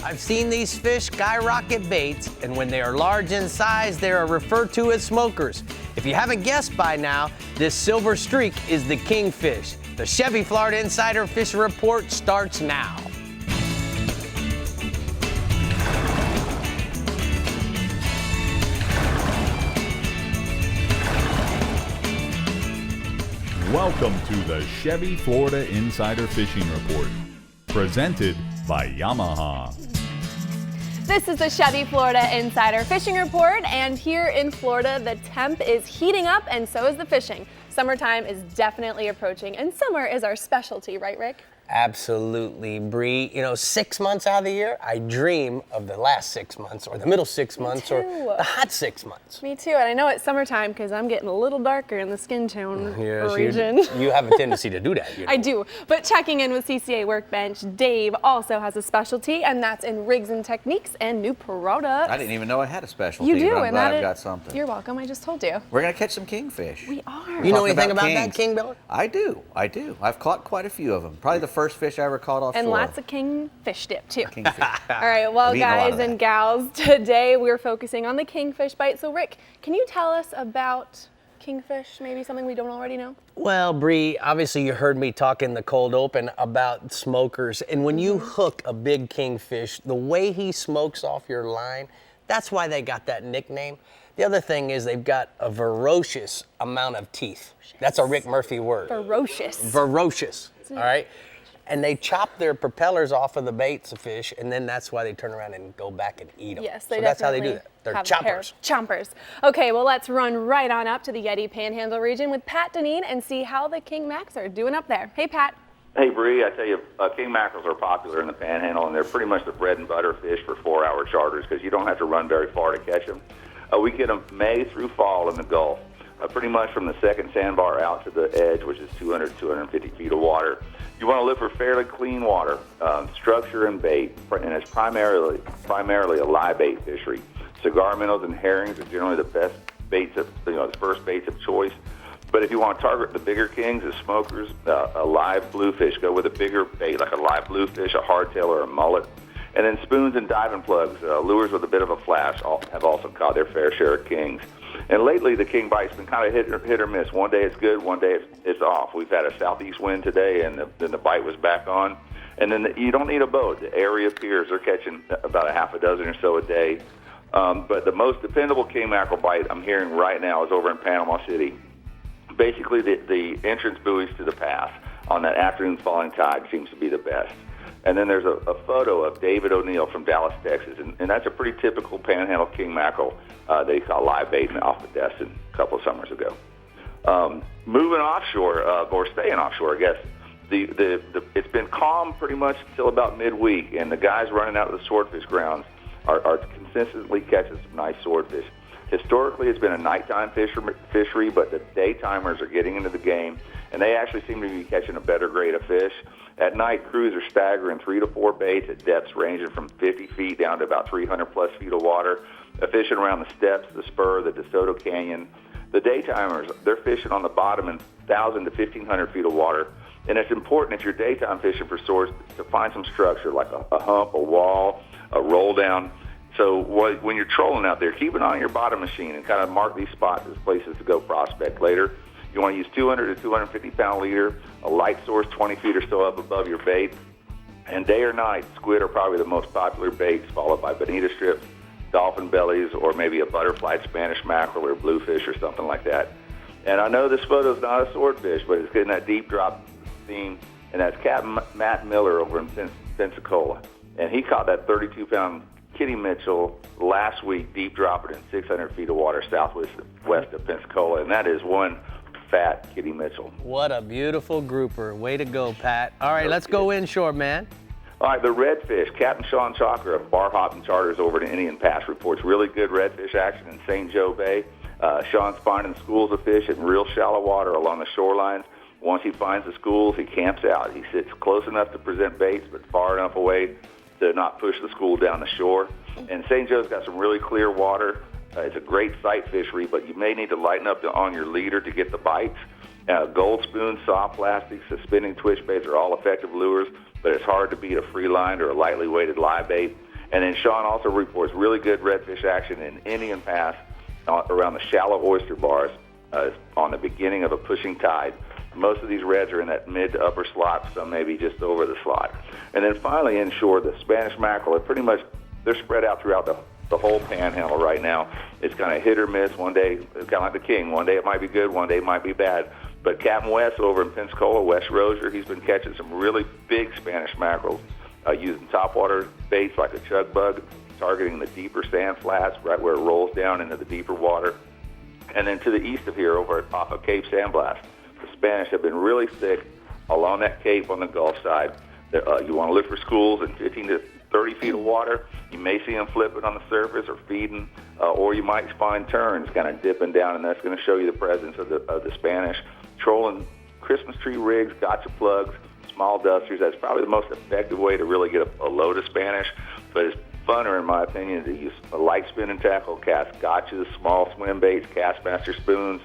I've seen these fish skyrocket baits, and when they are large in size, they are referred to as smokers. If you haven't guessed by now, this silver streak is the kingfish. The Chevy Florida Insider Fishing Report starts now. Welcome to the Chevy Florida Insider Fishing Report, presented by Yamaha. This is the Chevy Florida Insider Fishing Report, and here in Florida, the temp is heating up and so is the fishing. Summertime is definitely approaching, and summer is our specialty, right, Rick? Absolutely, Bree. You know, 6 months out of the year, I dream of the last 6 months, or the middle 6 months, or the hot 6 months. Me too, and I know it's summertime because I'm getting a little darker in the skin tone region. You have a tendency to do that. You know? I do, but checking in with CCA Workbench, Dave also has a specialty, and that's in rigs and techniques and new products. I didn't even know I had a specialty. You do, but I'm and glad I've got something. You're welcome, I just told you. We're going to catch some kingfish. We are. You know anything about that, King Miller? I do. I've caught quite a few of them. Probably the first fish I ever caught offshore. And lots of kingfish dip, too. Kingfish. All right, well, guys and gals, today we're focusing on the kingfish bite. So, Rick, can you tell us about kingfish, maybe something we don't already know? Well, Bree, obviously you heard me talk in the cold open about smokers. And when you hook a big kingfish, the way he smokes off your line, that's why they got that nickname. The other thing is they've got a ferocious amount of teeth. That's a Rick Murphy word. Ferocious. Ferocious, all right? And they chop their propellers off of the baits of fish, and then that's why they turn around and go back and eat them. Yes, they so that's how they do definitely that. They're have chompers. Chompers. Okay, well, let's run right on up to the Yeti Panhandle region with Pat Deneen and see how the King Macs are doing up there. Hey, Pat. Hey, Bree, I tell you, king mackerels are popular in the Panhandle, and they're pretty much the bread and butter fish for 4-hour charters because you don't have to run very far to catch them. We get them May through fall in the Gulf, pretty much from the second sandbar out to the edge, which is 200, 250 feet of water. You want to look for fairly clean water, structure and bait, and it's primarily a live bait fishery. Cigar minnows and herrings are generally the best baits, the first baits of choice. But if you want to target the bigger kings, the smokers, a live bluefish, go with a bigger bait like a live bluefish, a hardtail, or a mullet. And then spoons and diving plugs, lures with a bit of a flash, have also caught their fair share of kings. And lately, the king bite's been kind of hit or miss. One day it's good, one day it's off. We've had a southeast wind today, and then the bite was back on. And then you don't need a boat. The area piers are catching about a half a dozen or so a day. But the most dependable king mackerel bite I'm hearing right now is over in Panama City. Basically, the entrance buoys to the pass on that afternoon falling tide seems to be the best. And then there's a photo of David O'Neill from Dallas, Texas, and that's a pretty typical Panhandle king mackerel they caught live baiting off the Destin a couple of summers ago. Moving offshore, or staying offshore, I guess, it's been calm pretty much until about midweek, and the guys running out of the swordfish grounds are consistently catching some nice swordfish. Historically, it's been a nighttime fishery, but the daytimers are getting into the game, and they actually seem to be catching a better grade of fish. At night, crews are staggering 3 to 4 baits at depths ranging from 50 feet down to about 300-plus feet of water, fishing around the steps, the spur, the DeSoto Canyon. The daytimers, they're fishing on the bottom in 1,000 to 1,500 feet of water, and it's important if you're daytime fishing for source to find some structure like a hump, a wall, a roll down. So when you're trolling out there, keep an eye on your bottom machine and kind of mark these spots as places to go prospect later. You want to use 200 to 250-pound leader, a light source 20 feet or so up above your bait. And day or night, squid are probably the most popular baits, followed by bonita strips, dolphin bellies, or maybe a butterflied Spanish mackerel or bluefish or something like that. And I know this photo is not a swordfish, but it's getting that deep drop theme, and that's Captain Matt Miller over in Pensacola. And he caught that 32-pound Kitty Mitchell last week, deep dropping in 600 feet of water southwest of Pensacola, and that is one fat Kitty Mitchell. What a beautiful grouper. Way to go, Pat. All right, let's go inshore, man. All right, the redfish. Captain Sean Chalker of Bar Hopping Charters over to Indian Pass reports really good redfish action in St. Joe Bay. Sean's finding schools of fish in real shallow water along the shorelines. Once he finds the schools, he camps out. He sits close enough to present baits, but far enough away to not push the school down the shore. And St. Joe's got some really clear water. It's a great sight fishery, but you may need to lighten up on your leader to get the bites. Gold spoons, soft plastics, suspending twitch baits are all effective lures, but it's hard to beat a free line or a lightly weighted live bait. And then Sean also reports really good redfish action in Indian Pass around the shallow oyster bars on the beginning of a pushing tide. Most of these reds are in that mid to upper slot, some maybe just over the slot. And then finally, inshore, the Spanish mackerel are pretty much, they're spread out throughout the whole panhandle right now. It's kind of hit or miss. One day, it's kind of like the king. One day it might be good, one day it might be bad. But Captain West over in Pensacola, West Rozier, he's been catching some really big Spanish mackerels using topwater baits like a chug bug, targeting the deeper sand flats right where it rolls down into the deeper water. And then to the east of here, off of Cape Sandblast, the Spanish have been really thick along that cape on the Gulf side. You want to look for schools in 15 to 30 feet of water. You may see them flipping on the surface or feeding, or you might find terns kind of dipping down, and that's going to show you the presence of the Spanish. Trolling Christmas tree rigs, gotcha plugs, small dusters. That's probably the most effective way to really get a load of Spanish, but it's funner, in my opinion, to use a light spinning tackle, cast gotchas, small swim baits, Castmaster spoons,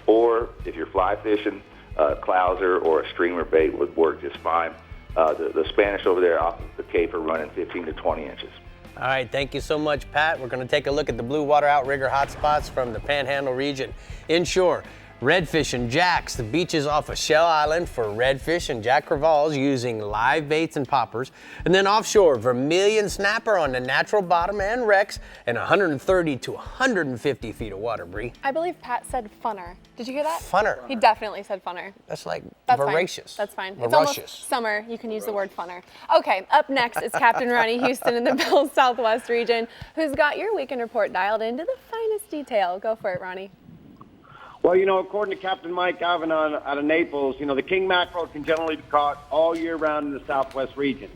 or if you're fly fishing, clouser or a streamer bait would work just fine. The Spanish over there off the Cape are running 15 to 20 inches. All right, thank you so much, Pat. We're going to take a look at the blue water outrigger hotspots from the Panhandle region. Inshore, redfish and jacks, the beaches off of Shell Island for redfish and jack crevalles using live baits and poppers. And then offshore, vermilion snapper on the natural bottom and wrecks and 130 to 150 feet of water, Bree. I believe Pat said funner. Did you hear that? Funner. He definitely said funner. That's like That's voracious. Fine. That's fine. Voracious. It's almost summer. You can use the word funner. Okay, up next is Captain Ronnie Houston in the Bill's Southwest region, who's got your weekend report dialed into the finest detail. Go for it, Ronnie. Well, according to Captain Mike Avanon out of Naples, the king mackerel can generally be caught all year round in the Southwest region.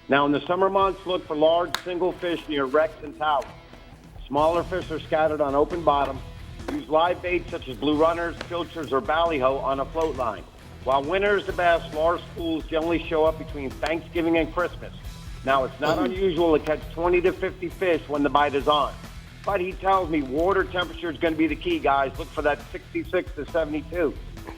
Now, in the summer months, look for large single fish near wrecks and towers. Smaller fish are scattered on open bottom. Use live baits such as blue runners, pilchards, or ballyho on a float line. While winter is the best, large schools generally show up between Thanksgiving and Christmas. Now, it's not unusual to catch 20 to 50 fish when the bite is on. But he tells me water temperature is going to be the key, guys. Look for that 66 to 72.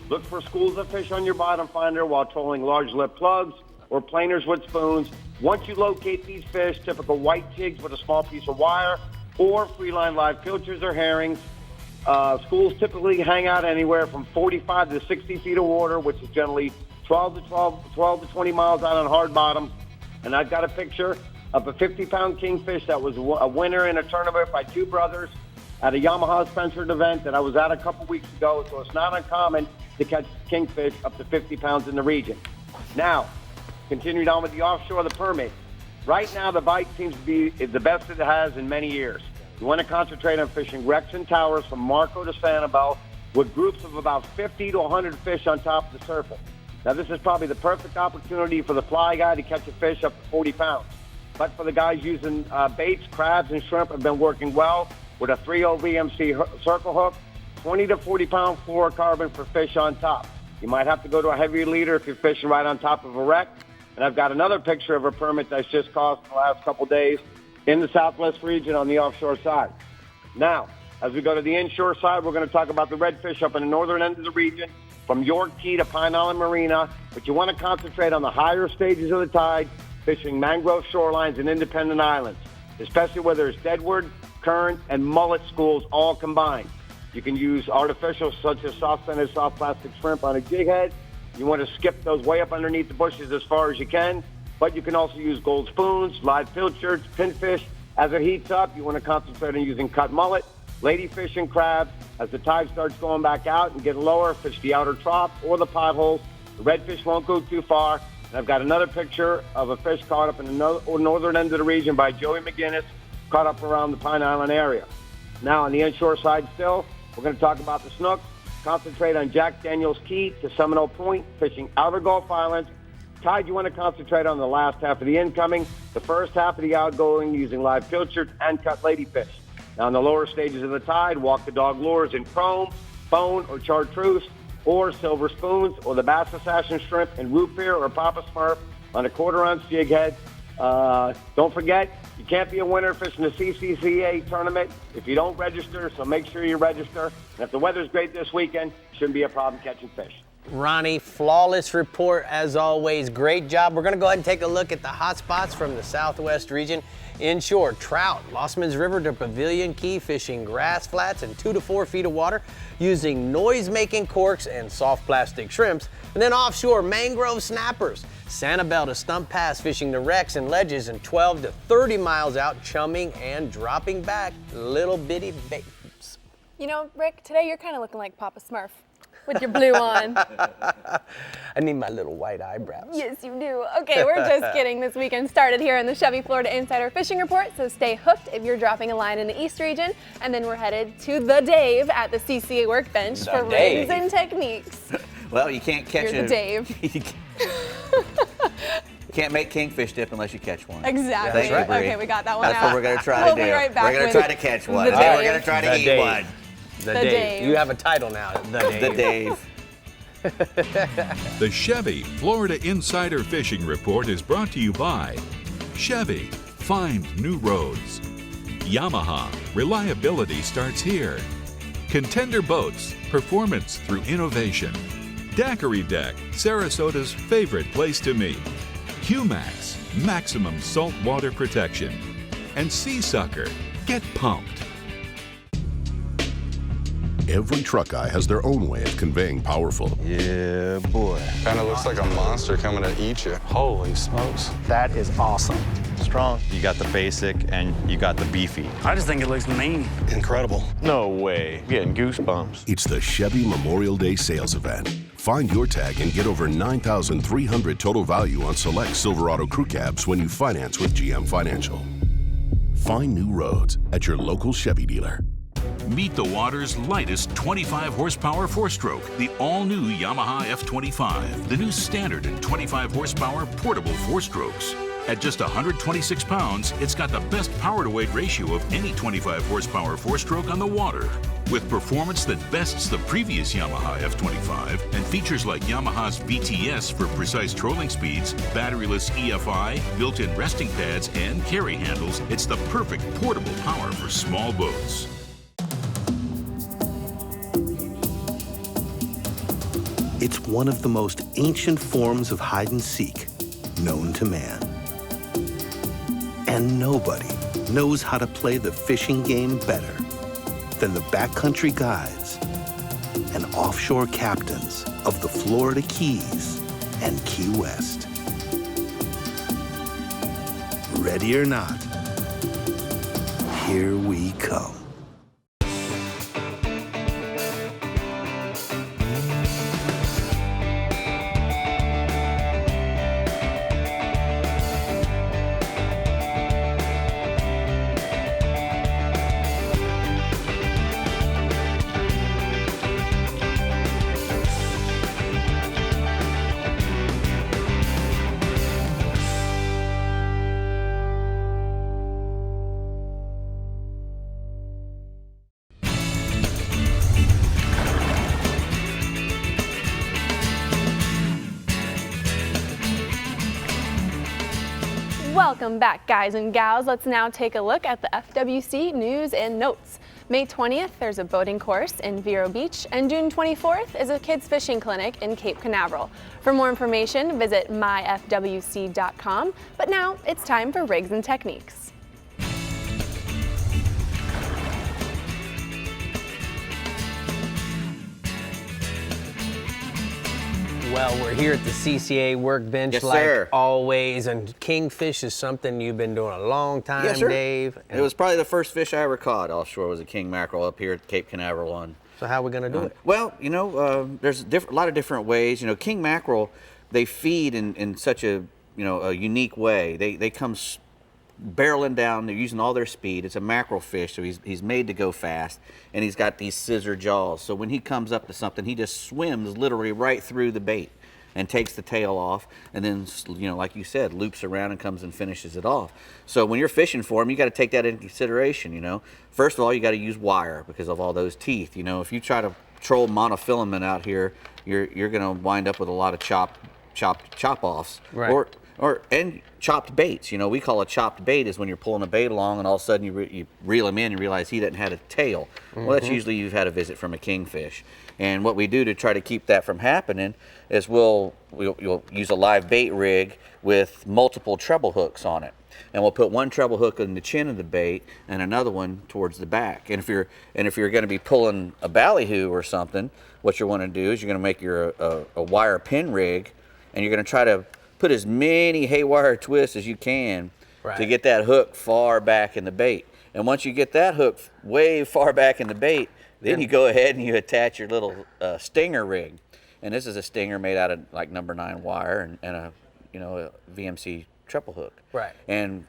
Look for schools of fish on your bottom finder while trolling large lip plugs or planers with spoons. Once you locate these fish, typical white jigs with a small piece of wire or free-line live pilchards or herrings, schools typically hang out anywhere from 45 to 60 feet of water, which is generally 12 to 20 miles out on hard bottom. And I've got a picture of a 50-pound kingfish that was a winner in a tournament by two brothers at a Yamaha Spencer event that I was at a couple weeks ago, so it's not uncommon to catch kingfish up to 50 pounds in the region. Now, continuing on with the offshore, the permit. Right now, the bite seems to be the best it has in many years. You want to concentrate on fishing wrecks and towers from Marco to Sanibel with groups of about 50 to 100 fish on top of the surface. Now, this is probably the perfect opportunity for the fly guy to catch a fish up to 40 pounds. But for the guys using baits, crabs, and shrimp have been working well with a 3/0 VMC circle hook, 20 to 40-pound fluorocarbon for fish on top. You might have to go to a heavier leader if you're fishing right on top of a wreck. And I've got another picture of a permit that's just cost in the last couple days in the Southwest region on the offshore side. Now, as we go to the inshore side, we're going to talk about the redfish up in the northern end of the region, from York Key to Pine Island Marina. But you want to concentrate on the higher stages of the tide, fishing mangrove shorelines and independent islands, especially where there's deadwood, current, and mullet schools all combined. You can use artificials such as soft-scented soft plastic shrimp on a jig head. You want to skip those way up underneath the bushes as far as you can, but you can also use gold spoons, live pilchards, pinfish. As it heats up, you want to concentrate on using cut mullet, ladyfish, and crabs. As the tide starts going back out and getting lower, fish the outer trough or the potholes. The redfish won't go too far. And I've got another picture of a fish caught up in the northern end of the region by Joey McGinnis, caught up around the Pine Island area. Now, on the inshore side still, we're going to talk about the snook. Concentrate on Jack Daniels Key to Seminole Point, fishing outer Gulf Islands. Tide, you want to concentrate on the last half of the incoming, the first half of the outgoing using live pilchards and cut ladyfish. Now, in the lower stages of the tide, walk the dog lures in chrome, bone, or chartreuse, or silver spoons, or the bass assassin shrimp and root beer or Papa Smurf on a quarter-ounce jig head. Don't forget, you can't be a winner fishing the CCCA tournament if you don't register, so make sure you register. And if the weather's great this weekend, shouldn't be a problem catching fish. Ronnie, flawless report as always. Great job. We're going to go ahead and take a look at the hot spots from the southwest region. Inshore, trout, Lossman's River to Pavilion Key, fishing grass flats and 2 to 4 feet of water using noise-making corks and soft plastic shrimps. And then offshore, mangrove snappers, Sanibel to Stump Pass, fishing the wrecks and ledges and 12 to 30 miles out, chumming and dropping back little bitty babes. You know, Rick, today you're kind of looking like Papa Smurf with your blue on. I need my little white eyebrows. Yes, you do. Okay, we're just getting this weekend started here in the Chevy Florida Insider Fishing Report, so stay hooked if you're dropping a line in the East region. And then we're headed to the Dave at the CCA workbench for Dave. rigs and techniques. Well, you can't catch You're the Dave. You can't make kingfish dip unless you catch one. Exactly. Thank you, Bree. Okay, we got that one That's out. what we're going to try We'll to do. be right back We're going with to try to catch one. the And then we're Dave. going to try to The eat Dave. one. The The Dave. Dave. You have a title now, The Dave. The Dave. The Chevy Florida Insider Fishing Report is brought to you by Chevy, find new roads. Yamaha, reliability starts here. Contender Boats, performance through innovation. Daiquiri Deck, Sarasota's favorite place to meet. Q-Max, maximum saltwater protection. And Sea Sucker, get pumped. Every truck guy has their own way of conveying powerful. Yeah, boy. Kind of looks like a monster coming to eat you. Holy smokes. That is awesome. Strong. You got the basic and you got the beefy. I just think it looks mean. Incredible. No way. Getting goosebumps. It's the Chevy Memorial Day sales event. Find your tag and get over $9,300 total value on select Silverado crew cabs when you finance with GM Financial. Find new roads at your local Chevy dealer. Meet the water's lightest 25 horsepower four-stroke, the all-new Yamaha F25, the new standard and 25 horsepower portable four-strokes. At just 126 pounds, it's got the best power-to-weight ratio of any 25 horsepower four-stroke on the water. With performance that bests the previous Yamaha F25 and features like Yamaha's VTS for precise trolling speeds, batteryless EFI, built-in resting pads, and carry handles, it's the perfect portable power for small boats. It's one of the most ancient forms of hide and seek known to man. And nobody knows how to play the fishing game better than the backcountry guides and offshore captains of the Florida Keys and Key West. Ready or not, here we come. Welcome back, guys and gals. Let's now take a look at the FWC news and notes. May 20th, there's a boating course in Vero Beach, and June 24th is a kids fishing clinic in Cape Canaveral. For more information, visit myfwc.com. But now it's time for Rigs and Techniques. Well, we're here at the CCA workbench Yes, like sir. always, and Kingfish is something you've been doing a long time, Yes, sir. Dave. It was probably the first fish I ever caught offshore was a king mackerel up here at Cape Canaveral on. So how are we going to do it? Well, you know, there's a lot of different ways. You know, king mackerel, they feed in such a, you know, a unique way. They come barreling down. They're using all their speed. It's a mackerel fish, so he's made to go fast, and he's got these scissor jaws. So when he comes up to something, he just swims literally right through the bait and takes the tail off, and then, you know, like you said, loops around and comes and finishes it off. So when you're fishing for him, you got to take that into consideration. You know, first of all, you got to use wire because of all those teeth. You know, if you try to troll monofilament out here, you're going to wind up with a lot of chop offs. Right. And chopped baits. We call a chopped bait is when you're pulling a bait along and all of a sudden you reel him in and realize he doesn't have a tail. Well, that's usually you've had a visit from a kingfish. And what we do to try to keep that from happening is we'll use a live bait rig with multiple treble hooks on it. And we'll put one treble hook in the chin of the bait and another one towards the back. And if you're going to be pulling a ballyhoo or something, what you want to do is you're going to make a wire pin rig, and you're going to try to put as many haywire twists as you can to get that hook far back in the bait. And once you get that hook way far back in the bait, then you go ahead and you attach your little stinger rig. And this is a stinger made out of like number 9 wire and a VMC treble hook. Right. And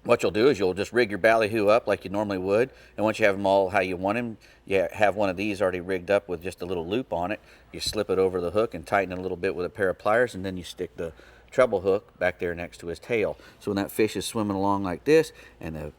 what you'll do is you'll just rig your ballyhoo up like you normally would, and once you have them all how you want them, you have one of these already rigged up with just a little loop on it. You slip it over the hook and tighten it a little bit with a pair of pliers, and then you stick the treble hook back there next to his tail. So when that fish is swimming along like this, and the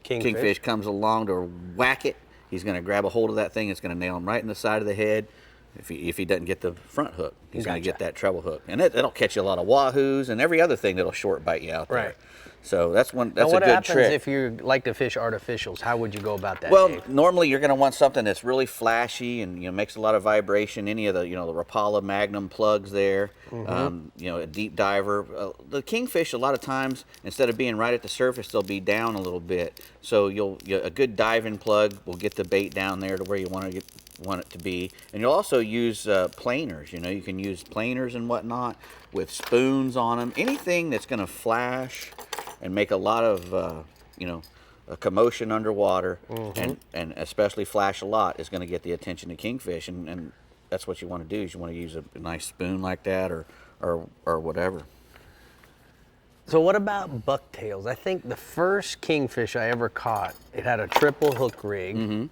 kingfish comes along to whack it, he's going to grab a hold of that thing. It's going to nail him right in the side of the head. If he doesn't get the front hook, he's going to get that treble hook, and it'll catch you a lot of wahoos and every other thing that'll short bite you out there. Right. So that's a good trick. What happens if you like to fish artificials? How would you go about that? Well, Dave? normally you're going to want something that's really flashy and makes a lot of vibration. Any of the the Rapala Magnum plugs there, a deep diver. The kingfish a lot of times instead of being right at the surface, they'll be down a little bit. So a good diving plug will get the bait down there to where you want it to be. And you'll also use planers. You can use planers and whatnot with spoons on them. Anything that's going to flash and make a lot of a commotion underwater, and especially flash a lot, is going to get the attention of kingfish, and that's what you want to do. Is you want to use a nice spoon like that or whatever. So what about bucktails? I think the first kingfish I ever caught, it had a triple hook rig.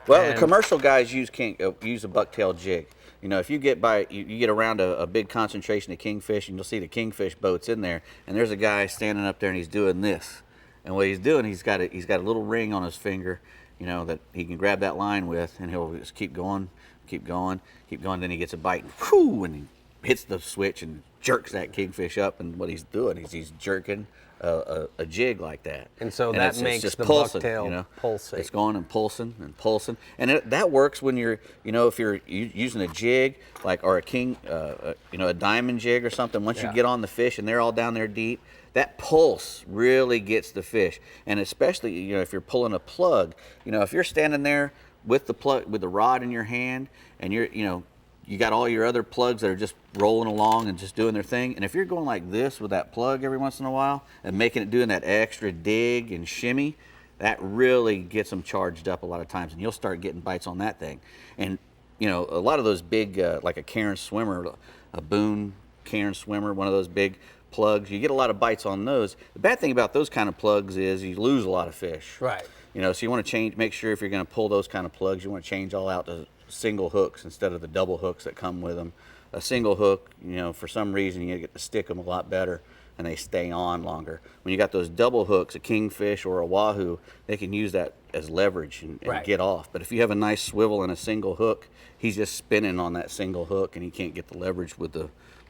Well, the commercial guys use a bucktail jig. If you get you get around a big concentration of kingfish, and you'll see the kingfish boats in there, and there's a guy standing up there and he's doing this. And what he's doing, he's got a little ring on his finger, that he can grab that line with, and he'll just keep going. Then he gets a bite, and he hits the switch and jerks that kingfish up. And what he's doing is he's jerking a jig like that. And so that makes just the pulsing, bucktail pulsate. It's going and pulsing and pulsing. And that works when you're, if you're using a jig, or a diamond jig or something. Once you get on the fish and they're all down there deep, that pulse really gets the fish. And especially, if you're pulling a plug, if you're standing there with the plug, with the rod in your hand, and you got all your other plugs that are just rolling along and just doing their thing. And if you're going like this with that plug every once in a while and doing that extra dig and shimmy, that really gets them charged up a lot of times, and you'll start getting bites on that thing. And a lot of those big, like a Cairn swimmer, a Boone Cairn swimmer, one of those big plugs, you get a lot of bites on those. The bad thing about those kind of plugs is you lose a lot of fish. Right. So you want to make sure if you're going to pull those kind of plugs, you want to change all out to single hooks instead of the double hooks that come with them. A single hook, for some reason you get to stick them a lot better and they stay on longer. When you got those double hooks, a kingfish or a wahoo, they can use that as leverage and get off. But if you have a nice swivel and a single hook, he's just spinning on that single hook and he can't get the leverage with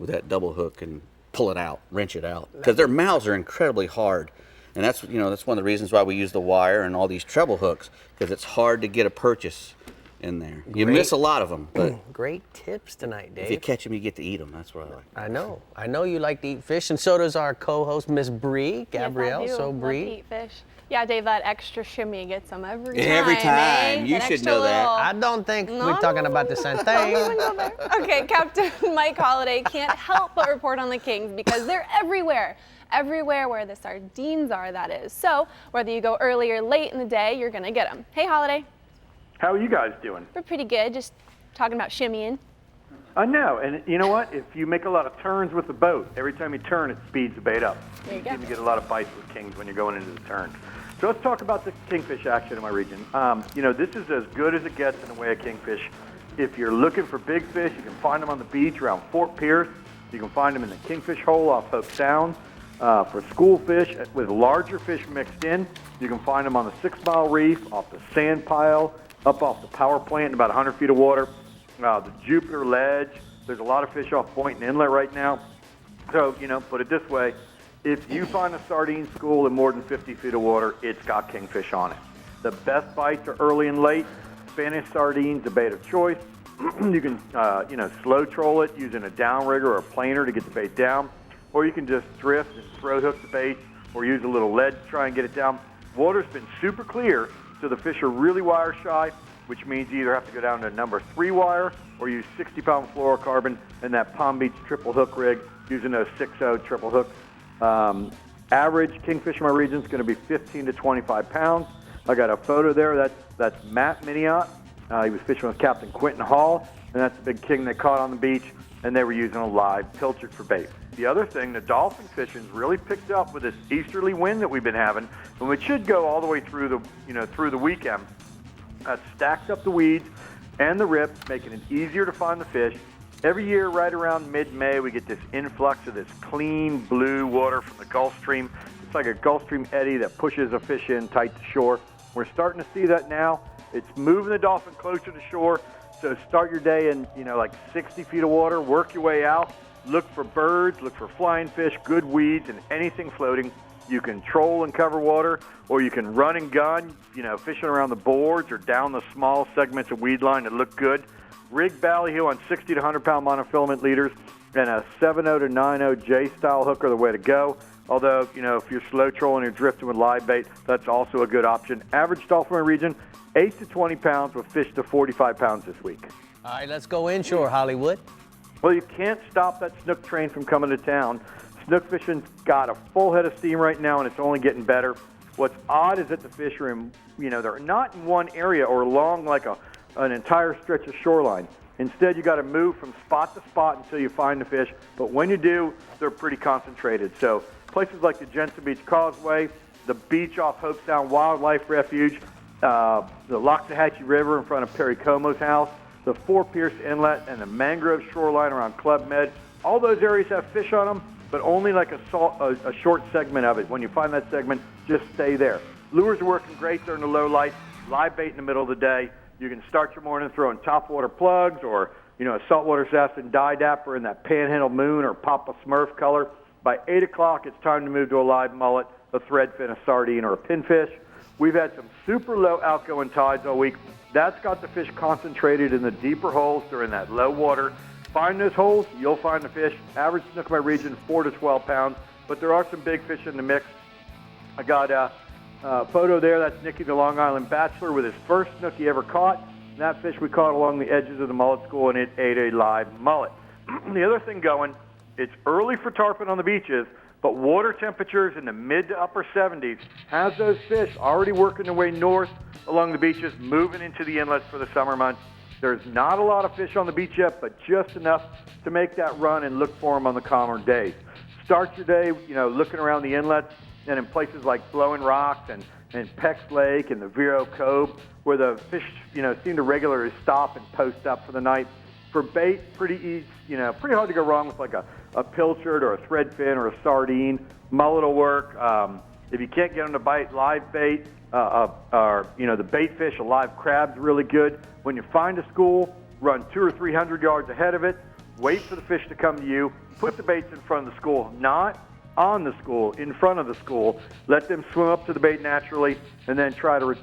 that double hook and pull it out, wrench it out. Because their mouths are incredibly hard. And that's one of the reasons why we use the wire and all these treble hooks, because it's hard to get a purchase in there. You miss a lot of them, but great tips tonight, Dave. If you catch them, you get to eat them. That's what I like. I know you like to eat fish, and so does our co-host, Miss Bree, Gabrielle. Yes, I do. So Love Bree, to eat fish. Yeah, Dave, that extra shimmy gets them every time. Every time. You should know that. I don't think we're talking about the same thing. Don't even go there. Okay, Captain Mike Holliday can't help but report on the Kings because they're everywhere. Everywhere where the sardines are, that is. So whether you go early or late in the day, you're going to get them. Hey, Holliday. How are you guys doing? We're pretty good, just talking about shimmying. I know, and you know what? If you make a lot of turns with the boat, every time you turn, it speeds the bait up. There you go. You get a lot of bites with kings when you're going into the turn. So let's talk about the kingfish action in my region. This is as good as it gets in the way of kingfish. If you're looking for big fish, you can find them on the beach around Fort Pierce. You can find them in the Kingfish Hole off Hope Sound. For school fish with larger fish mixed in, you can find them on the 6 Mile Reef, off the sand pile, up off the power plant in about 100 feet of water. The Jupiter Ledge, there's a lot of fish off Point and Inlet right now. So, put it this way. If you find a sardine school in more than 50 feet of water, it's got kingfish on it. The best bites are early and late. Spanish sardines, the bait of choice. You can, slow troll it using a downrigger or a planer to get the bait down. Or you can just drift and throw hook the bait or use a little lead to try and get it down. Water's been super clear, so the fish are really wire shy, which means you either have to go down to number 3 wire or use 60-pound fluorocarbon in that Palm Beach triple hook rig using those 6.0 triple hooks. Average kingfish in my region is going to be 15 to 25 pounds. I got a photo there. That's Matt Miniot. He was fishing with Captain Quentin Hall, and that's the big king they caught on the beach, and they were using a live pilchard for bait. The other thing, the dolphin fishing's really picked up with this easterly wind that we've been having, and it should go all the way through the weekend. Stacked up the weeds and the rips, making it easier to find the fish. Every year, right around mid-May, we get this influx of this clean blue water from the Gulf Stream. It's like a Gulf Stream eddy that pushes a fish in tight to shore. We're starting to see that now. It's moving the dolphin closer to shore. So start your day in, like 60 feet of water, work your way out, look for birds, look for flying fish, good weeds, and anything floating. You can troll and cover water, or you can run and gun, fishing around the boards or down the small segments of weed line that look good. Rig ballyhoo on 60 to 100-pound monofilament leaders, and a 7.0 to 9.0 J-style hook are the way to go. Although, if you're slow trolling or drifting with live bait, that's also a good option. Average dolphin region, 8 to 20 pounds with fish to 45 pounds this week. All right, let's go inshore, Hollywood. Well, you can't stop that snook train from coming to town. Snook fishing's got a full head of steam right now, and it's only getting better. What's odd is that the fish are in, they're not in one area or along like an entire stretch of shoreline. Instead, you got to move from spot to spot until you find the fish. But when you do, they're pretty concentrated. So places like the Jensen Beach Causeway, the beach off Hope Sound Wildlife Refuge, the Loxahatchee River in front of Perry Como's house, the Four Pierce Inlet, and the mangrove shoreline around Club Med. All those areas have fish on them, but only like a short segment of it. When you find that segment, just stay there. Lures are working great during the low light, live bait in the middle of the day. You can start your morning throwing topwater plugs or, a saltwater assassin dye dapper in that panhandle moon or Papa Smurf color. By 8 o'clock, it's time to move to a live mullet, a threadfin, a sardine, or a pinfish. We've had some super low outgoing tides all week. That's got the fish concentrated in the deeper holes during that low water. Find those holes, you'll find the fish. Average snook in my region, 4 to 12 pounds, but there are some big fish in the mix. I got a photo there. That's Nicky the Long Island Bachelor with his first snook he ever caught. And that fish we caught along the edges of the mullet school, and it ate a live mullet. The other thing going, it's early for tarpon on the beaches, but water temperatures in the mid to upper 70s has those fish already working their way north along the beaches, moving into the inlets for the summer months. There's not a lot of fish on the beach yet, but just enough to make that run and look for them on the calmer days. Start your day, looking around the inlets and in places like Blowing Rocks and Peck's Lake and the Vero Cove, where the fish, seem to regularly stop and post up for the night. For bait, pretty easy, pretty hard to go wrong with like a pilchard or a threadfin or a sardine. Mullet will work. If you can't get them to bite, live bait, or the bait fish, a live crab's really good. When you find a school, run 200 or 300 yards ahead of it. Wait for the fish to come to you. Put the baits in front of the school, not on the school, in front of the school. Let them swim up to the bait naturally, and then try to,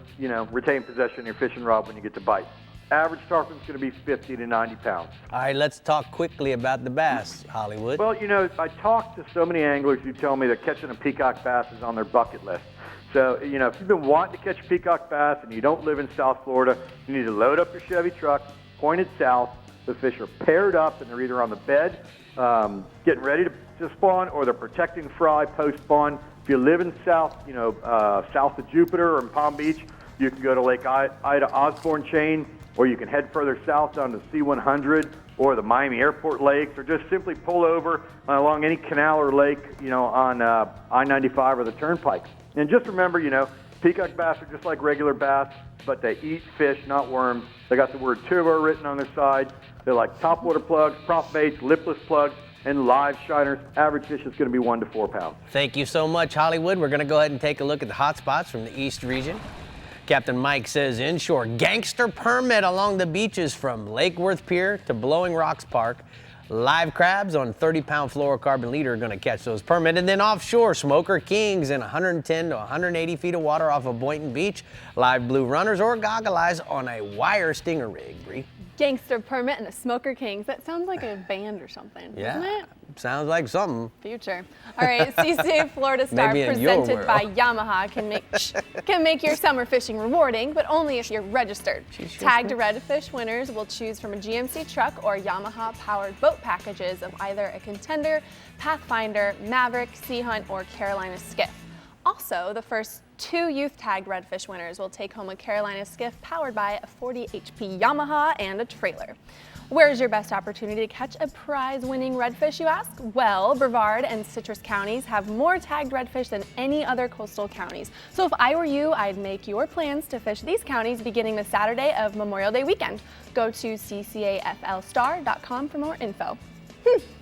retain possession of your fishing rod when you get to bite. Average tarpon's going to be 50 to 90 pounds. All right, let's talk quickly about the bass, Hollywood. Well, I talk to so many anglers who tell me that catching a peacock bass is on their bucket list. So, if you've been wanting to catch a peacock bass and you don't live in South Florida, you need to load up your Chevy truck, point it south. The fish are paired up, and they're either on the bed, getting ready to spawn, or they're protecting fry post-spawn. If you live in south of Jupiter or in Palm Beach, you can go to Lake Ida Osborne Chain, or you can head further south down to C100 or the Miami Airport Lakes, or just simply pull over along any canal or lake, on I-95 or the Turnpike. And just remember, peacock bass are just like regular bass, but they eat fish, not worms. They got the word turbo written on their side. They're like topwater plugs, prop baits, lipless plugs, and live shiners. Average fish is going to be 1 to 4 pounds. Thank you so much, Hollywood. We're going to go ahead and take a look at the hot spots from the East region. Captain Mike says inshore gangster permit along the beaches from Lake Worth Pier to Blowing Rocks Park. Live crabs on 30-pound fluorocarbon leader are going to catch those permit. And then offshore, smoker kings in 110 to 180 feet of water off of Boynton Beach. Live blue runners or goggle eyes on a wire stinger rig, Bree. Gangster permit and the Smoker Kings. That sounds like a band or something, doesn't it? Sounds like something. Future. All right, CCA Florida Star presented by Yamaha can make your summer fishing rewarding, but only if you're registered. Tagged Redfish winners will choose from a GMC truck or Yamaha-powered boat packages of either a Contender, Pathfinder, Maverick, Sea Hunt, or Carolina skiff. Also, the first 2 youth-tagged Redfish winners will take home a Carolina skiff powered by a 40 HP Yamaha and a trailer. Where's your best opportunity to catch a prize-winning redfish, you ask? Well, Brevard and Citrus counties have more tagged redfish than any other coastal counties. So if I were you, I'd make your plans to fish these counties beginning the Saturday of Memorial Day weekend. Go to ccaflstar.com for more info.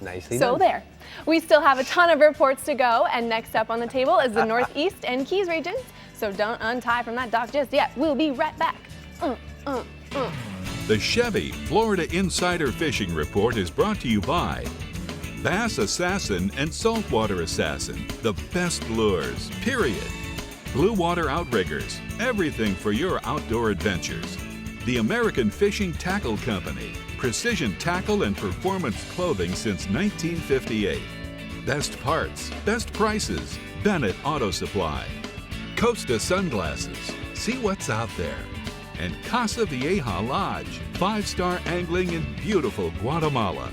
Nicely so done. There. We still have a ton of reports to go, and next up on the table is the Northeast and Keys regions. So don't untie from that dock just yet. We'll be right back. The Chevy Florida Insider Fishing Report is brought to you by Bass Assassin and Saltwater Assassin, the best lures, period. Blue Water Outriggers, everything for your outdoor adventures. The American Fishing Tackle Company, precision tackle and performance clothing since 1958. Best parts, best prices, Bennett Auto Supply. Costa Sunglasses, see what's out there. And Casa Vieja Lodge, 5-star angling in beautiful Guatemala.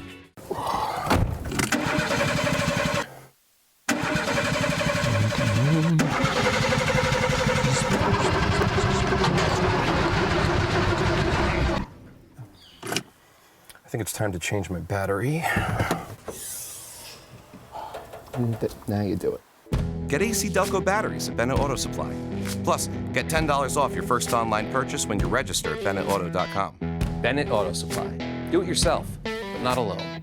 I think it's time to change my battery. Now you do it. Get AC Delco batteries at Bennett Auto Supply. Plus, get $10 off your first online purchase when you register at BennettAuto.com. Bennett Auto Supply. Do it yourself, but not alone.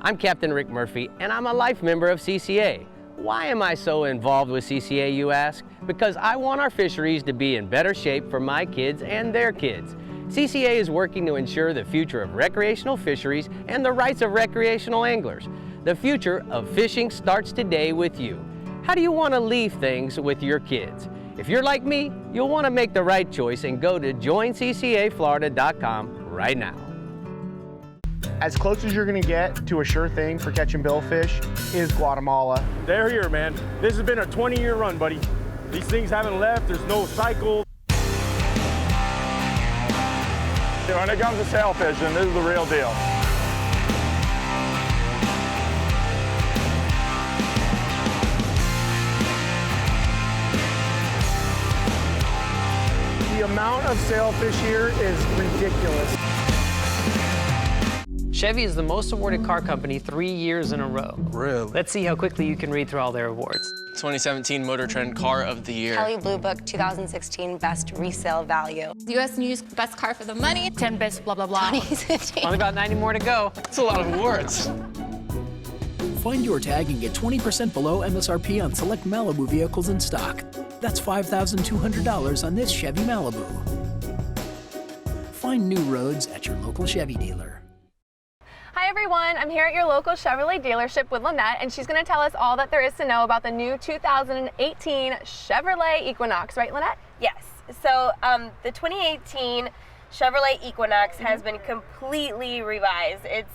I'm Captain Rick Murphy, and I'm a life member of CCA. Why am I so involved with CCA, you ask? Because I want our fisheries to be in better shape for my kids and their kids. CCA is working to ensure the future of recreational fisheries and the rights of recreational anglers. The future of fishing starts today with you. How do you want to leave things with your kids? If you're like me, you'll want to make the right choice and go to joinccaflorida.com right now. As close as you're going to get to a sure thing for catching billfish is Guatemala. They're here, man. This has been a 20-year run, buddy. These things haven't left. There's no cycle. When it comes to sail fishing, this is the real deal. The amount of sailfish here is ridiculous. Chevy is the most awarded car company 3 years in a row. Really? Let's see how quickly you can read through all their awards. 2017 Motor Trend Car of the Year. Kelley Blue Book 2016 Best Resale Value. US News Best Car for the Money. 10 Best blah, blah, blah. 2015. Only about 90 more to go. That's a lot of awards. Find your tag and get 20% below MSRP on select Malibu vehicles in stock. That's $5,200 on this Chevy Malibu. Find new roads at your local Chevy dealer. Hi everyone, I'm here at your local Chevrolet dealership with Lynette, and she's going to tell us all that there is to know about the new 2018 Chevrolet Equinox, right Lynette? Yes, so the 2018 Chevrolet Equinox has been completely revised. It's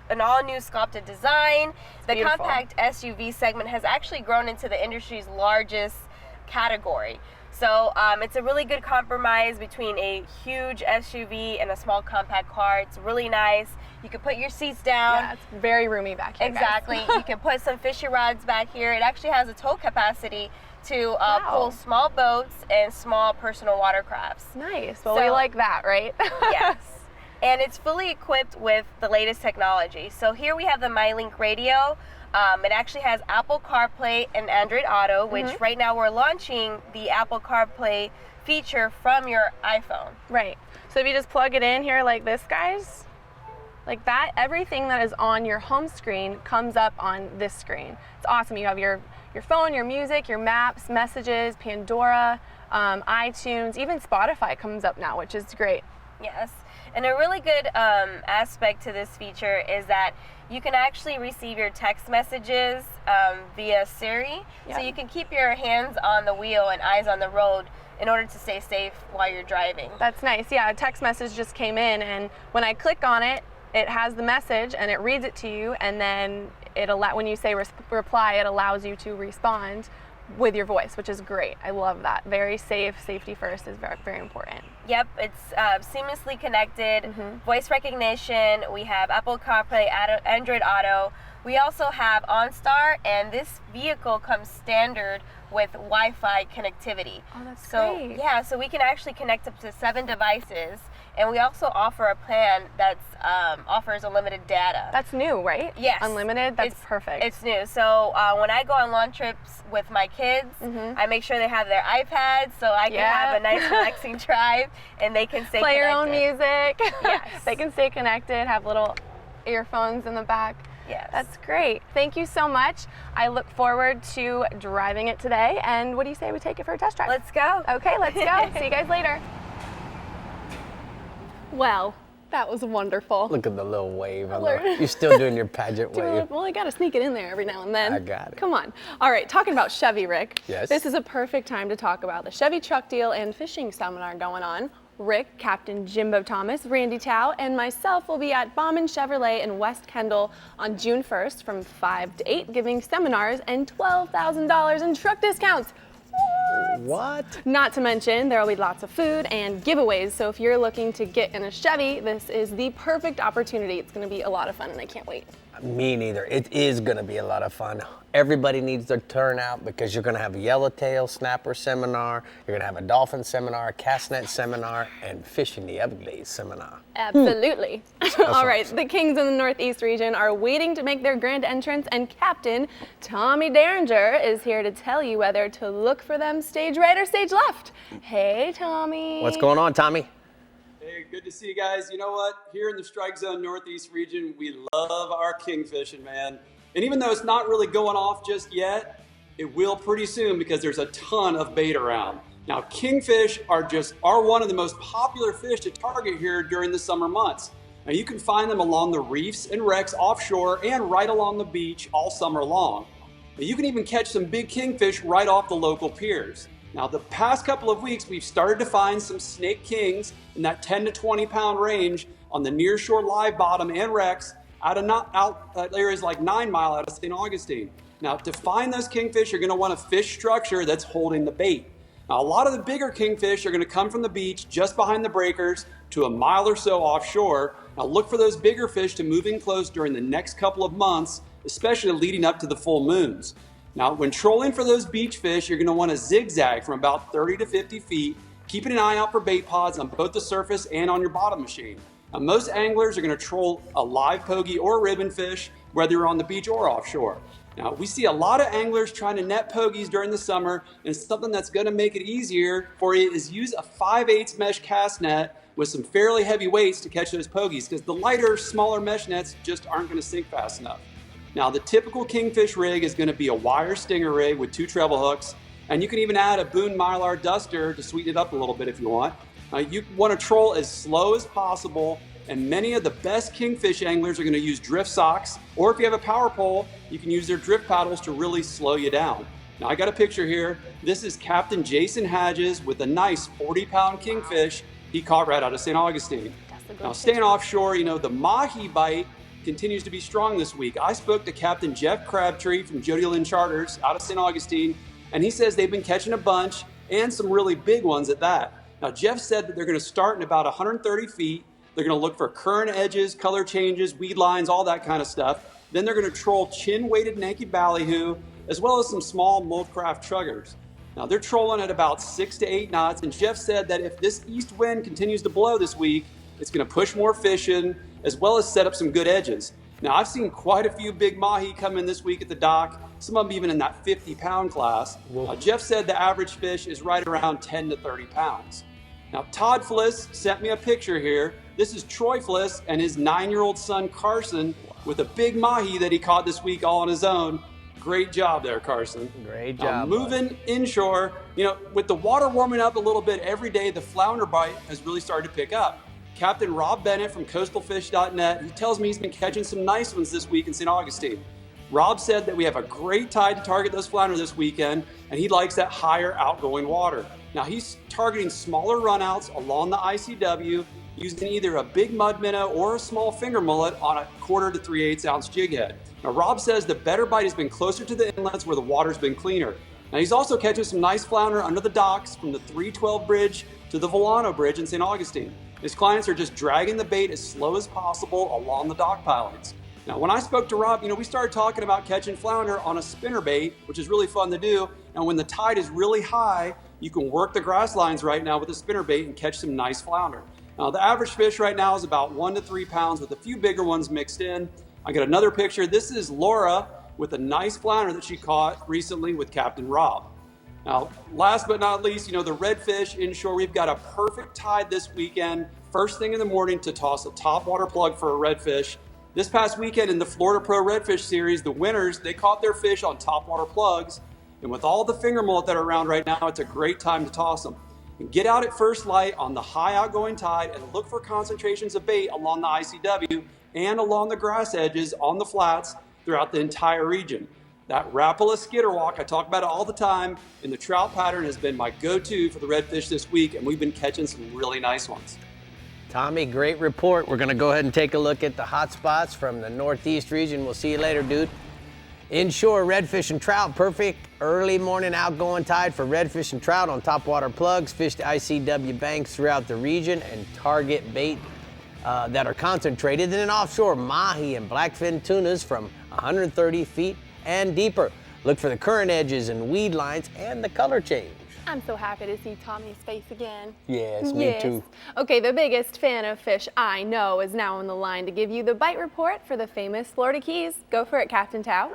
an all-new sculpted design. The compact SUV segment has actually grown into the industry's largest category. So it's a really good compromise between a huge SUV and a small compact car. It's really nice. You can put your seats down. Yeah, it's very roomy back here. Exactly. You can put some fishing rods back here. It actually has a tow capacity to pull small boats and small personal watercrafts. Nice. Well, we like that, right? Yes. And it's fully equipped with the latest technology. So here we have the MyLink radio. It actually has Apple CarPlay and Android Auto, which right now we're launching the Apple CarPlay feature from your iPhone. Right. So if you just plug it in here like this, guys, like that, everything that is on your home screen comes up on this screen. It's awesome. You have your phone, your music, your maps, messages, Pandora, iTunes, even Spotify comes up now, which is great. Yes. And a really good aspect to this feature is that you can actually receive your text messages via Siri. Yep. So you can keep your hands on the wheel and eyes on the road in order to stay safe while you're driving. That's nice. Yeah, a text message just came in, and when I click on it, it has the message and it reads it to you, and then when you say reply, it allows you to respond with your voice, which is great. I love that. Very safe. Safety first is very, very important. Yep, it's seamlessly connected. Voice recognition. We have Apple CarPlay, Android Auto. We also have OnStar, and this vehicle comes standard with Wi-Fi connectivity. Oh, that's great. Yeah, so we can actually connect up to 7 devices, and we also offer a plan that offers unlimited data. That's new, right? Yes. Unlimited? That's perfect. It's new. So when I go on long trips with my kids, I make sure they have their iPads so I can have a nice relaxing drive, and they can stay Play connected. your own music. Yes. They can stay connected, have little earphones in the back. Yes. That's great. Thank you so much. I look forward to driving it today. And what do you say we take it for a test drive? Let's go. Okay, let's go. See you guys later. Well, that was wonderful. Look at the little wave. I love it. You're still doing your pageant wave. Well, I got to sneak it in there every now and then. I got it. Come on. All right, talking about Chevy, Rick. Yes. This is a perfect time to talk about the Chevy truck deal and fishing seminar going on. Rick, Captain Jimbo Thomas, Randy Tao, and myself will be at Bauman Chevrolet in West Kendall on June 1st from 5 to 8, giving seminars and $12,000 in truck discounts. What? Not to mention, there will be lots of food and giveaways, so if you're looking to get in a Chevy, this is the perfect opportunity. It's going to be a lot of fun, and I can't wait. Me neither. It is going to be a lot of fun. Everybody needs to turn out because you're going to have a yellowtail snapper seminar, you're going to have a dolphin seminar, a castnet seminar, and fishing the Everglades seminar. Absolutely. All right, awesome. the Kings in the Northeast region are waiting to make their grand entrance, and Captain Tommy Derringer is here to tell you whether to look for them stage right or stage left. Hey, Tommy. What's going on, Tommy? Hey, good to see you guys. You know what? Here in the Strike Zone Northeast region, we love our kingfishing, man. And even though it's not really going off just yet, it will pretty soon because there's a ton of bait around. Now, kingfish are one of the most popular fish to target here during the summer months. Now, you can find them along the reefs and wrecks offshore and right along the beach all summer long. Now, you can even catch some big kingfish right off the local piers. Now, the past couple of weeks, we've started to find some snake kings in that 10 to 20 pound range on the nearshore live bottom and wrecks out areas like 9 Mile out of St. Augustine. Now, to find those kingfish, you're going to want a fish structure that's holding the bait. Now, a lot of the bigger kingfish are going to come from the beach just behind the breakers to a mile or so offshore. Now, look for those bigger fish to move in close during the next couple of months, especially leading up to the full moons. Now, when trolling for those beach fish, you're going to want to zigzag from about 30 to 50 feet, keeping an eye out for bait pods on both the surface and on your bottom machine. Now, most anglers are going to troll a live pogie or ribbon fish, whether you're on the beach or offshore. Now, we see a lot of anglers trying to net pogies during the summer, and something that's going to make it easier for you is use a 5/8 mesh cast net with some fairly heavy weights to catch those pogies, because the lighter, smaller mesh nets just aren't going to sink fast enough. Now, the typical kingfish rig is going to be a wire stinger rig with 2 treble hooks, and you can even add a Boone Mylar duster to sweeten it up a little bit if you want. You want to troll as slow as possible, and many of the best kingfish anglers are going to use drift socks, or if you have a power pole, you can use their drift paddles to really slow you down. Now, I got a picture here. This is Captain Jason Hadges with a nice 40-pound kingfish he caught right out of St. Augustine. Now, staying offshore, the mahi bite continues to be strong this week. I spoke to Captain Jeff Crabtree from Jody Lynn Charters out of St. Augustine, and he says they've been catching a bunch and some really big ones at that. Now, Jeff said that they're going to start in about 130 feet. They're going to look for current edges, color changes, weed lines, all that kind of stuff. Then they're going to troll chin-weighted Nanky ballyhoo, as well as some small moldcraft truggers. Now, they're trolling at about 6 to 8 knots, and Jeff said that if this east wind continues to blow this week, it's going to push more fish in, as well as set up some good edges. Now, I've seen quite a few big mahi come in this week at the dock, some of them even in that 50-pound class. Jeff said the average fish is right around 10 to 30 pounds. Now, Todd Fliss sent me a picture here. This is Troy Fliss and his 9-year-old son, Carson, with a big mahi that he caught this week all on his own. Great job there, Carson. Great job. Moving inshore, with the water warming up a little bit every day, the flounder bite has really started to pick up. Captain Rob Bennett from coastalfish.net. He tells me he's been catching some nice ones this week in St. Augustine. Rob said that we have a great tide to target those flounder this weekend, and he likes that higher outgoing water. Now, he's targeting smaller runouts along the ICW using either a big mud minnow or a small finger mullet on a 1/4 to 3/8 ounce jig head. Now, Rob says the better bite has been closer to the inlets where the water's been cleaner. Now, he's also catching some nice flounder under the docks from the 312 bridge to the Volano Bridge in St. Augustine. His clients are just dragging the bait as slow as possible along the dock pilings. Now, when I spoke to Rob, we started talking about catching flounder on a spinner bait, which is really fun to do. And when the tide is really high, you can work the grass lines right now with a spinner bait and catch some nice flounder. Now, the average fish right now is about 1 to 3 pounds with a few bigger ones mixed in. I got another picture. This is Laura with a nice flounder that she caught recently with Captain Rob. Now, last but not least, the Redfish Inshore. We've got a perfect tide this weekend, first thing in the morning to toss a top water plug for a redfish. This past weekend in the Florida Pro Redfish Series, the winners, they caught their fish on topwater plugs. And with all the finger mullet that are around right now, it's a great time to toss them. And get out at first light on the high outgoing tide and look for concentrations of bait along the ICW and along the grass edges on the flats throughout the entire region. That Rapala skitterwalk, I talk about it all the time, and the trout pattern has been my go-to for the redfish this week, and we've been catching some really nice ones. Tommy, great report. We're going to go ahead and take a look at the hot spots from the Northeast region. We'll see you later, dude. Inshore, redfish and trout, perfect early morning outgoing tide for redfish and trout on topwater plugs. Fish the ICW banks throughout the region and target bait that are concentrated. And then offshore, mahi and blackfin tunas from 130 feet and deeper. Look for the current edges and weed lines and the color change. I'm so happy to see Tommy's face again. Yes, me too. Okay, the biggest fan of fish I know is now on the line to give you the bite report for the famous Florida Keys. Go for it, Captain Tao.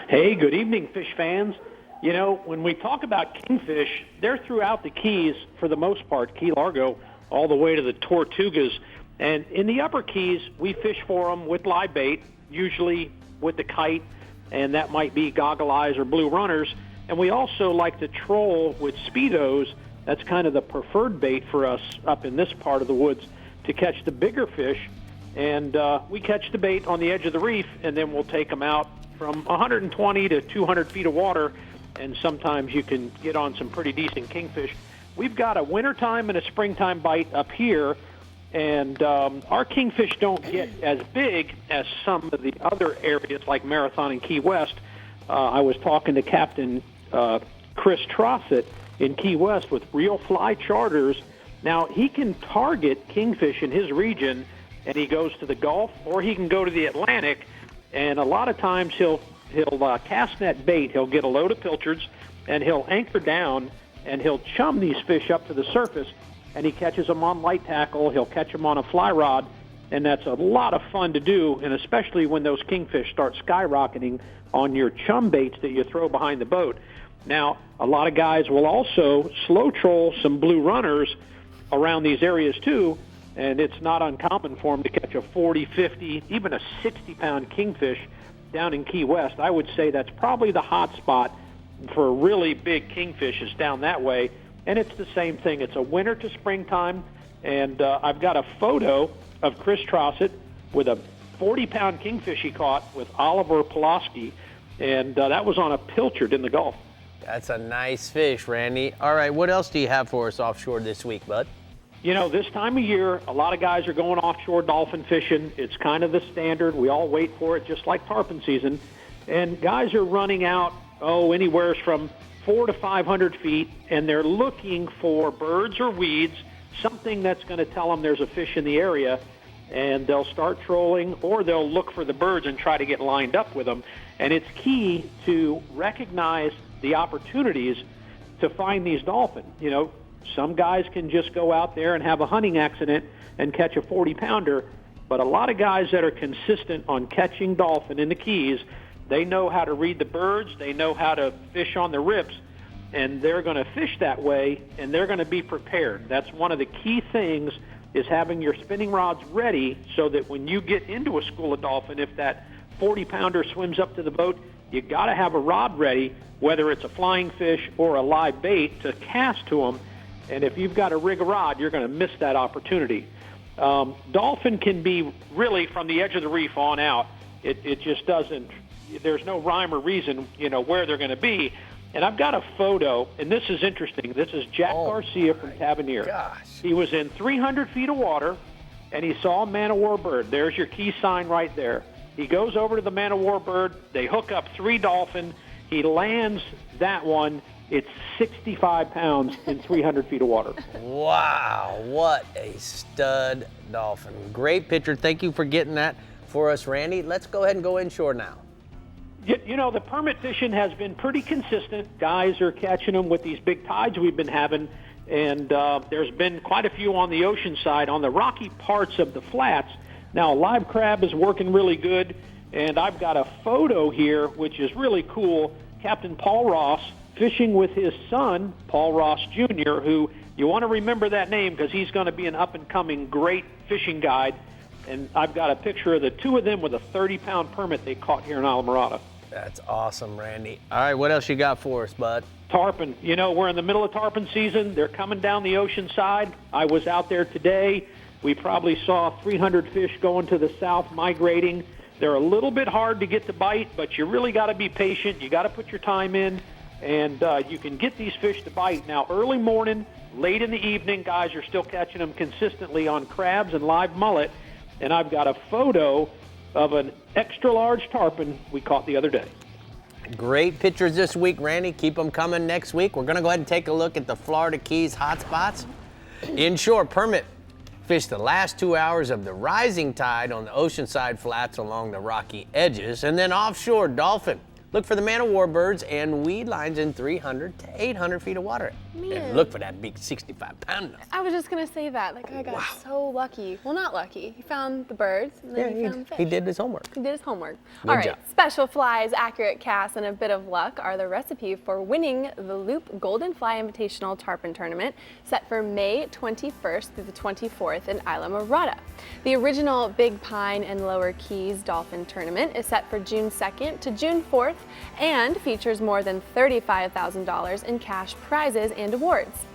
Hey, good evening, fish fans. When we talk about kingfish, they're throughout the Keys for the most part, Key Largo, all the way to the Tortugas. And in the upper Keys, we fish for them with live bait, usually with the kite, and that might be goggle eyes or blue runners. And we also like to troll with Speedos. That's kind of the preferred bait for us up in this part of the woods to catch the bigger fish. And we catch the bait on the edge of the reef, and then we'll take them out from 120 to 200 feet of water, and sometimes you can get on some pretty decent kingfish. We've got a wintertime and a springtime bite up here, and our kingfish don't get as big as some of the other areas like Marathon and Key West. I was talking to Captain Chris Trossett in Key West with Real Fly Charters. Now, he can target kingfish in his region, and he goes to the Gulf, or he can go to the Atlantic, and a lot of times he'll cast net bait. He'll get a load of pilchards, and he'll anchor down, and he'll chum these fish up to the surface, and he catches them on light tackle. He'll catch them on a fly rod, and that's a lot of fun to do, and especially when those kingfish start skyrocketing on your chum baits that you throw behind the boat. Now, a lot of guys will also slow troll some blue runners around these areas too, and it's not uncommon for them to catch a 40, 50, even a 60-pound kingfish down in Key West. I would say that's probably the hot spot for really big kingfish is down that way, and it's the same thing. It's a winter to springtime, and I've got a photo of Chris Trossett with a 40-pound kingfish he caught with Oliver Pulaski, and that was on a pilchard in the Gulf. That's a nice fish, Randy. All right, what else do you have for us offshore this week, bud? This time of year, a lot of guys are going offshore dolphin fishing. It's kind of the standard. We all wait for it, just like tarpon season. And guys are running out, anywhere from 400 to 500 feet, and they're looking for birds or weeds, something that's going to tell them there's a fish in the area, and they'll start trolling, or they'll look for the birds and try to get lined up with them. And it's key to recognize the opportunities to find these dolphins. Some guys can just go out there and have a hunting accident and catch a 40-pounder, but a lot of guys that are consistent on catching dolphin in the Keys, they know how to read the birds, they know how to fish on the rips, and they're going to fish that way, and they're going to be prepared. That's one of the key things, is having your spinning rods ready so that when you get into a school of dolphin, if that 40-pounder swims up to the boat, you got to have a rod ready, whether it's a flying fish or a live bait, to cast to them. And if you've got to rig a rod, you're going to miss that opportunity. Dolphin can be really from the edge of the reef on out. It just doesn't, there's no rhyme or reason, where they're going to be. And I've got a photo, and this is interesting. This is Jack Garcia from Tavernier. Gosh. He was in 300 feet of water, and he saw a man-of-war bird. There's your key sign right there. He goes over to the man-of-war bird. They hook up 3 dolphin. He lands that one. It's 65 pounds in 300 feet of water. Wow, what a stud dolphin. Great picture. Thank you for getting that for us, Randy. Let's go ahead and go inshore now. The permit fishing has been pretty consistent. Guys are catching them with these big tides we've been having, and there's been quite a few on the ocean side, on the rocky parts of the flats. Now, live crab is working really good, and I've got a photo here, which is really cool. Captain Paul Ross fishing with his son, Paul Ross Jr., who you want to remember that name because he's going to be an up-and-coming great fishing guide. And I've got a picture of the 2 of them with a 30-pound permit they caught here in Islamorada. That's awesome, Randy. All right, what else you got for us, bud? Tarpon. We're in the middle of tarpon season. They're coming down the ocean side. I was out there today. We probably saw 300 fish going to the south migrating. They're a little bit hard to get to bite, but you really got to be patient. You got to put your time in, and you can get these fish to bite. Now, early morning, late in the evening, guys are still catching them consistently on crabs and live mullet, and I've got a photo of an extra-large tarpon we caught the other day. Great pictures this week, Randy. Keep them coming next week. We're going to go ahead and take a look at the Florida Keys hotspots. Inshore permit. Fish the last 2 hours of the rising tide on the oceanside flats along the rocky edges. And then offshore, dolphin. Look for the man-of-war birds and weed lines in 300 to 800 feet of water. Man. And look for that big 65-pounder. I was just going to say that. I got so lucky. Well, not lucky. He found the birds, and then he found fish. He did his homework. He did his homework. Good All right, job. special flies, accurate casts, and a bit of luck are the recipe for winning the Loop Golden Fly Invitational Tarpon Tournament set for May 21st through the 24th in Islamorada. The original Big Pine and Lower Keys Dolphin Tournament is set for June 2nd to June 4th and features more than $35,000 in cash prizes and awards.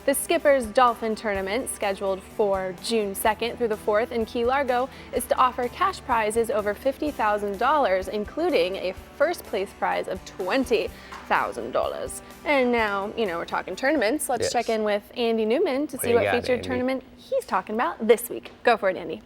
The Skipper's Dolphin Tournament, scheduled for June 2nd through the 4th in Key Largo, is to offer cash prizes over $50,000, including a first place prize of $20,000. And now, we're talking tournaments. Let's check in with Andy Newman to see what featured tournament he's talking about this week. Go for it, Andy.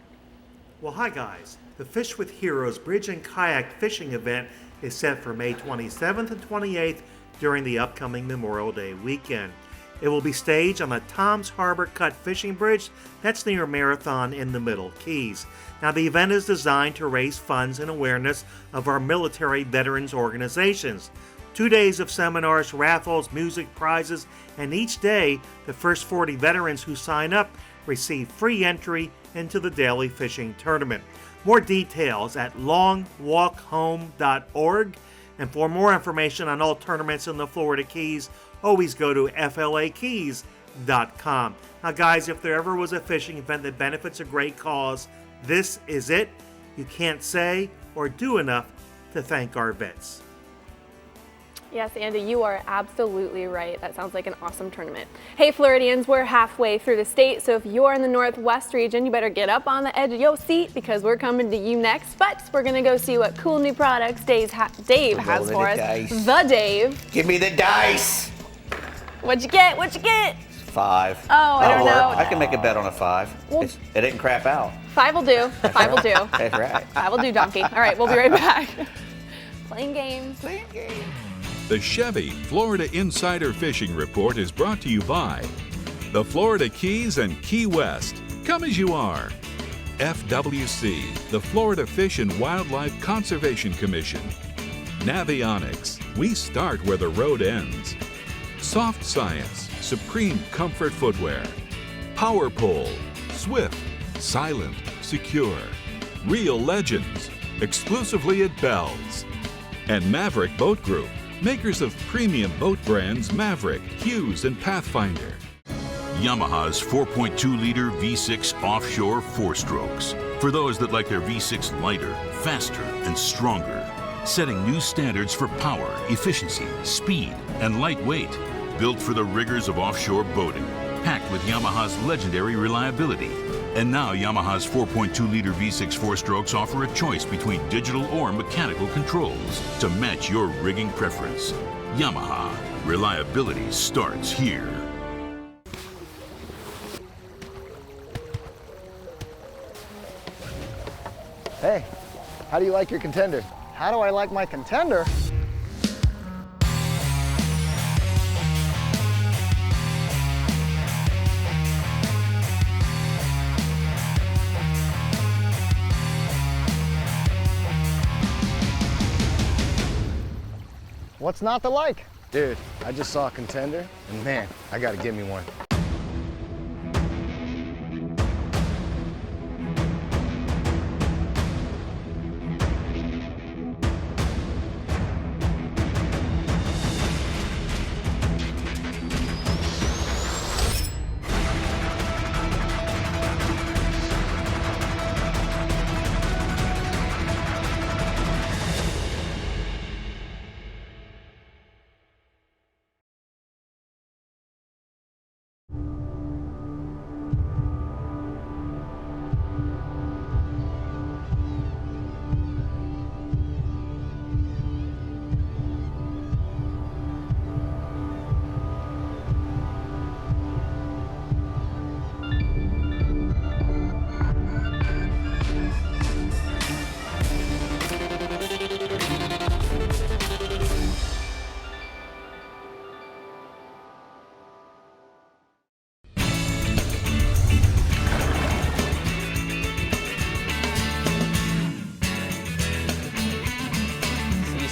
Well, hi guys. The Fish with Heroes Bridge and Kayak Fishing event is set for May 27th and 28th during the upcoming Memorial Day weekend. It will be staged on the Tom's Harbor Cut Fishing Bridge that's near Marathon in the Middle Keys. Now, the event is designed to raise funds and awareness of our military veterans organizations. 2 days of seminars, raffles, music, prizes, and each day, the first 40 veterans who sign up receive free entry into the daily fishing tournament. More details at longwalkhome.org. And for more information on all tournaments in the Florida Keys, always go to flakeys.com. Now, guys, if there ever was a fishing event that benefits a great cause, this is it. You can't say or do enough to thank our vets. Yes, Andy, you are absolutely right. That sounds like an awesome tournament. Hey, Floridians, we're halfway through the state, so if you're in the Northwest region, you better get up on the edge of your seat because we're coming to you next. But we're going to go see what cool new products Dave has for us. The Dave. Give me the dice. What'd you get? What'd you get? 5. Oh, I don't know. I can make a bet on a 5. Well, it didn't crap out. 5 will do. 5 will do. That's right. 5 will do, donkey. All right, we'll be right back. Playing games. Playing games. The Chevy Florida Insider Fishing Report is brought to you by the Florida Keys and Key West. Come as you are. FWC, the Florida Fish and Wildlife Conservation Commission. Navionics, we start where the road ends. Soft Science, supreme comfort footwear. Power Pole, swift, silent, secure. Real legends, exclusively at Bell's. And Maverick Boat Group, makers of premium boat brands Maverick, Hughes, and Pathfinder. Yamaha's 4.2-liter V6 Offshore 4-strokes. For those that like their V6 lighter, faster, and stronger. Setting new standards for power, efficiency, speed, and lightweight. Built for the rigors of offshore boating. Packed with Yamaha's legendary reliability. And now Yamaha's 4.2-liter V6 four-strokes offer a choice between digital or mechanical controls to match your rigging preference. Yamaha, reliability starts here. Hey, how do you like your contender? How do I like my contender? What's not to like? Dude, I just saw a contender, and man, I gotta get me one.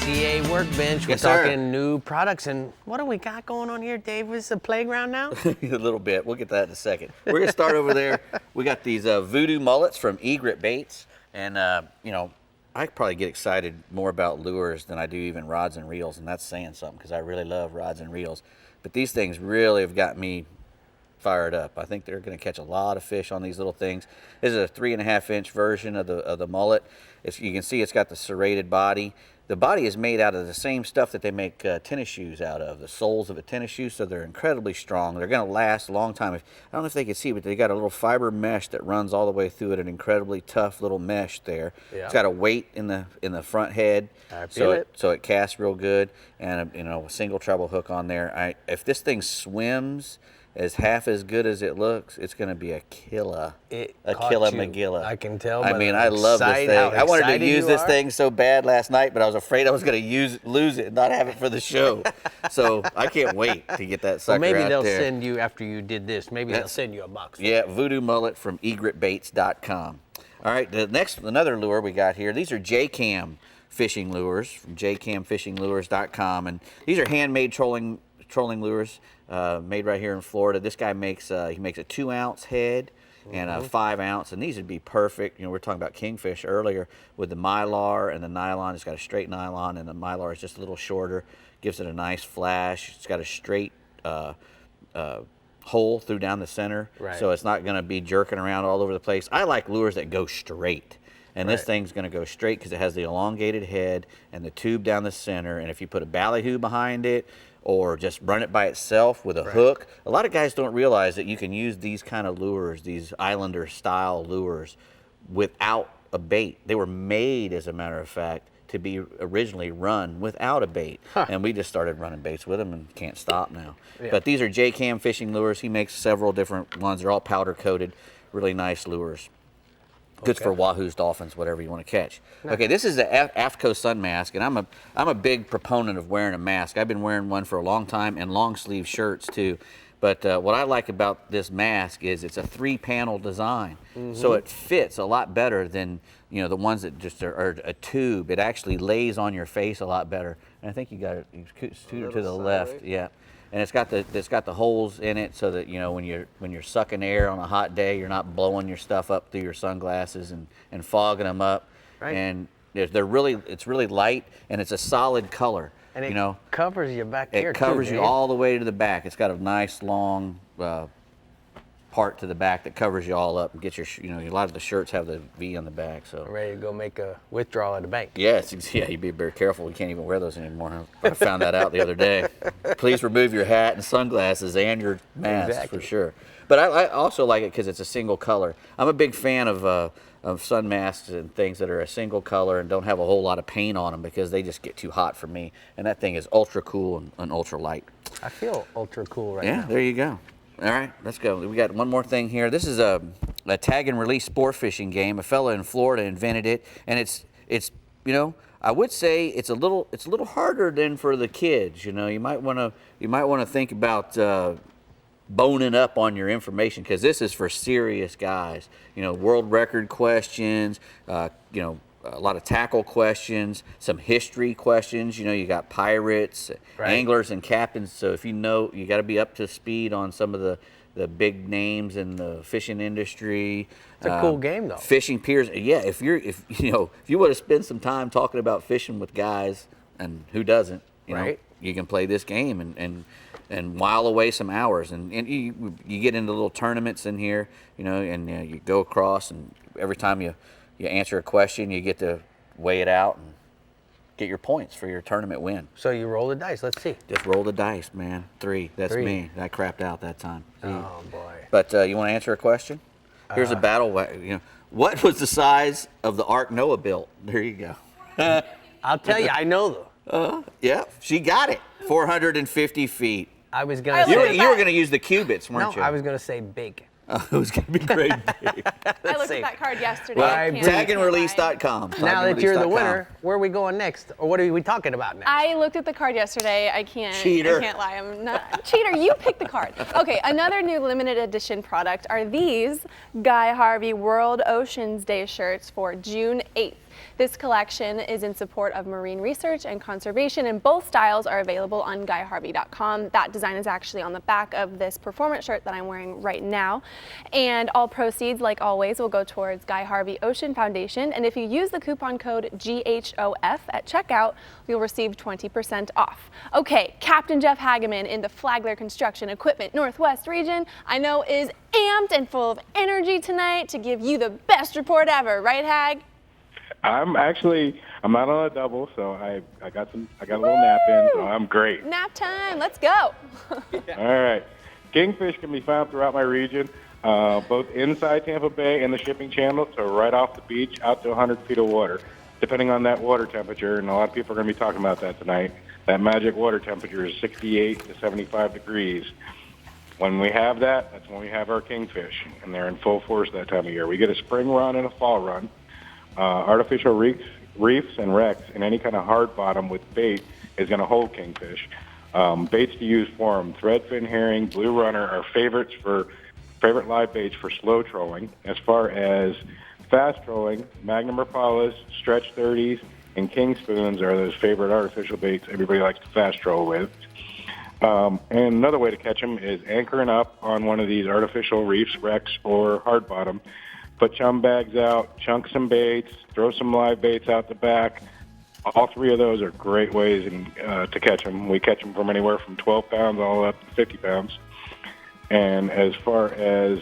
CCA Workbench. We're Yes, sir. talking new products, and what do we got going on here, Dave? Is this a playground now? A little bit. We'll get to that in a second. We're gonna start over there. We got these voodoo mullets from Egret Baits, and you know, I probably get excited more about lures than I do even rods and reels, and that's saying something because I really love rods and reels. But these things really have got me fired up. I think they're going to catch a lot of fish on these little things. This is a 3.5-inch version of the mullet. You can see it's got the serrated body. The body is made out of the same stuff that they make tennis shoes out of, the soles of a tennis shoe, so they're incredibly strong. They're going to last a long time. I don't know if they can see, but they got a little fiber mesh that runs all the way through it, an incredibly tough little mesh there. Yeah. It's got a weight in the front head, so it casts real good, and a single treble hook on there. If this thing swims is half as good as it looks, it's going to be a killer. A killer Magilla. I can tell. I mean, I love this thing. I wanted to use this thing so bad last night, but I was afraid I was going to lose it and not have it for the show. So I can't wait to get that sucker out there. Well, maybe they'll send you, after you did this, maybe they'll send you a box. Yeah, Voodoo Mullet from egretbaits.com. All right, another lure we got here. These are J-Cam fishing lures from jcamfishinglures.com, and these are handmade trolling lures. Made right here in Florida. This guy makes he makes a 2-ounce head and a 5-ounce, and these would be perfect. You know, we were talking about Kingfish earlier with the mylar and the nylon. It's got a straight nylon, and the mylar is just a little shorter, gives it a nice flash. It's got a straight hole through down the center, so it's not going to be jerking around all over the place. I like lures that go straight. And this thing's going to go straight because it has the elongated head and the tube down the center. And if you put a ballyhoo behind it, or just run it by itself with a hook. A lot of guys don't realize that you can use these kind of lures, these Islander style lures, without a bait. They were made, as a matter of fact, to be originally run without a bait. And we just started running baits with them and can't stop now. But these are J-Cam fishing lures. He makes several different ones. They're all powder coated, really nice lures. Good for wahoos, dolphins, whatever you want to catch. Okay, this is the AFTCO sun mask, and I'm a big proponent of wearing a mask. I've been wearing one for a long time, and long sleeve shirts too. But what I like about this mask is it's a 3-panel design, so it fits a lot better than the ones that just are a tube. It actually lays on your face a lot better. And I think you got it to the left, yeah. And it's got the holes in it so that when you're sucking air on a hot day, you're not blowing your stuff up through your sunglasses and fogging them up. And it's really light, and it's a solid color. And it covers you back here. It covers you all the way to the back. It's got a nice long part to the back that covers you all up and gets your, a lot of the shirts have the V on the back. So ready to go make a withdrawal at the bank. Yes, yeah, you be very careful. You can't even wear those anymore. I found that out the other day. Please remove your hat and sunglasses and your mask for sure. But I also like it because it's a single color. I'm a big fan of sun masks and things that are a single color and don't have a whole lot of paint on them because they just get too hot for me. And that thing is ultra cool and ultra light. I feel ultra cool right now. Yeah, there you go. All right, let's go. We got one more thing here. This is a tag and release sport fishing game. A fella in Florida invented it, and it's I would say it's a little harder than for the kids. You might want to think about boning up on your information because this is for serious guys. World record questions. A lot of tackle questions, some history questions. You got pirates, anglers, and captains. So if you got to be up to speed on some of the big names in the fishing industry. It's a cool game, though. Fishing piers. Yeah, if you want to spend some time talking about fishing with guys, and who doesn't, you can play this game and while away some hours. And you get into little tournaments in here, and you go across, and every time you answer a question, you get to weigh it out and get your points for your tournament win. So you roll the dice. Let's see. Just roll the dice, man. 3. That's 3. Me. I crapped out that time. Oh, boy. But you want to answer a question? Here's a battle. What was the size of the Ark Noah built? There you go. I'll tell you. I know though. Yeah, she got it. 450 feet. I was going to say... You were going to use the cubits, weren't you? No, I was going to say big. It was going to be great. I looked at that card yesterday. Well, tagandrelease.com. Now that you're the winner, where are we going next? Or what are we talking about next? I looked at the card yesterday. I can't lie. I'm not cheater. You pick the card. Okay, another new limited edition product are these Guy Harvey World Oceans Day shirts for June 8th. This collection is in support of marine research and conservation, and both styles are available on guyharvey.com. That design is actually on the back of this performance shirt that I'm wearing right now. And all proceeds, like always, will go towards Guy Harvey Ocean Foundation. And if you use the coupon code GHOF at checkout, you'll receive 20% off. Okay, Captain Jeff Hageman in the Flagler Construction Equipment Northwest region, I know is amped and full of energy tonight to give you the best report ever, right, Hag? I'm not on a double, so I got a little nap in, so I'm great. Nap time, let's go. All right. Kingfish can be found throughout my region, both inside Tampa Bay and the shipping channel, so right off the beach out to 100 feet of water, depending on that water temperature, and a lot of people are going to be talking about that tonight. That magic water temperature is 68 to 75 degrees. When we have that, that's when we have our kingfish, and they're in full force that time of year. We get a spring run and a fall run. Artificial reefs and wrecks and any kind of hard bottom with bait is going to hold kingfish. Baits to use for them: threadfin herring, blue runner are favorite live baits for slow trolling. As far as fast trolling, Magnum Rapalas, stretch 30s, and king spoons are those favorite artificial baits everybody likes to fast troll with. And another way to catch them is anchoring up on one of these artificial reefs, wrecks, or hard bottom. Put chum bags out, chunk some baits, throw some live baits out the back. All 3 of those are great ways to catch them. We catch them from anywhere from 12 pounds all up to 50 pounds. And as far as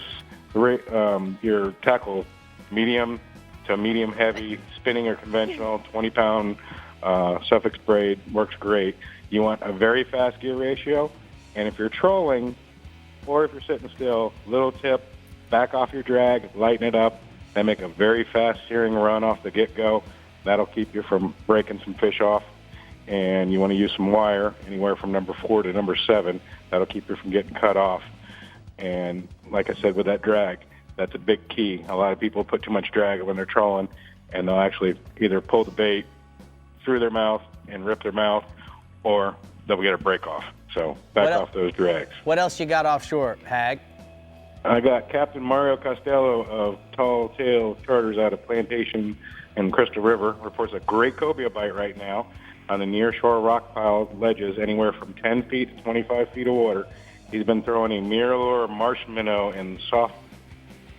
your tackle, medium to medium heavy, spinning or conventional, 20-pound suffix braid works great. You want a very fast gear ratio. And if you're trolling or if you're sitting still, little tip, back off your drag, lighten it up, then make a very fast searing run off the get-go. That'll keep you from breaking some fish off. And you want to use some wire, anywhere from number 4 to number 7. That'll keep you from getting cut off. And like I said, with that drag, that's a big key. A lot of people put too much drag when they're trolling, and they'll actually either pull the bait through their mouth and rip their mouth, or they'll get a break off. So back off those drags. What else you got offshore, Hag? I got Captain Mario Costello of Tall Tale Charters out of Plantation and Crystal River. Reports a great cobia bite right now on the near-shore rock pile ledges, anywhere from 10 feet to 25 feet of water. He's been throwing a Mirror marsh minnow and soft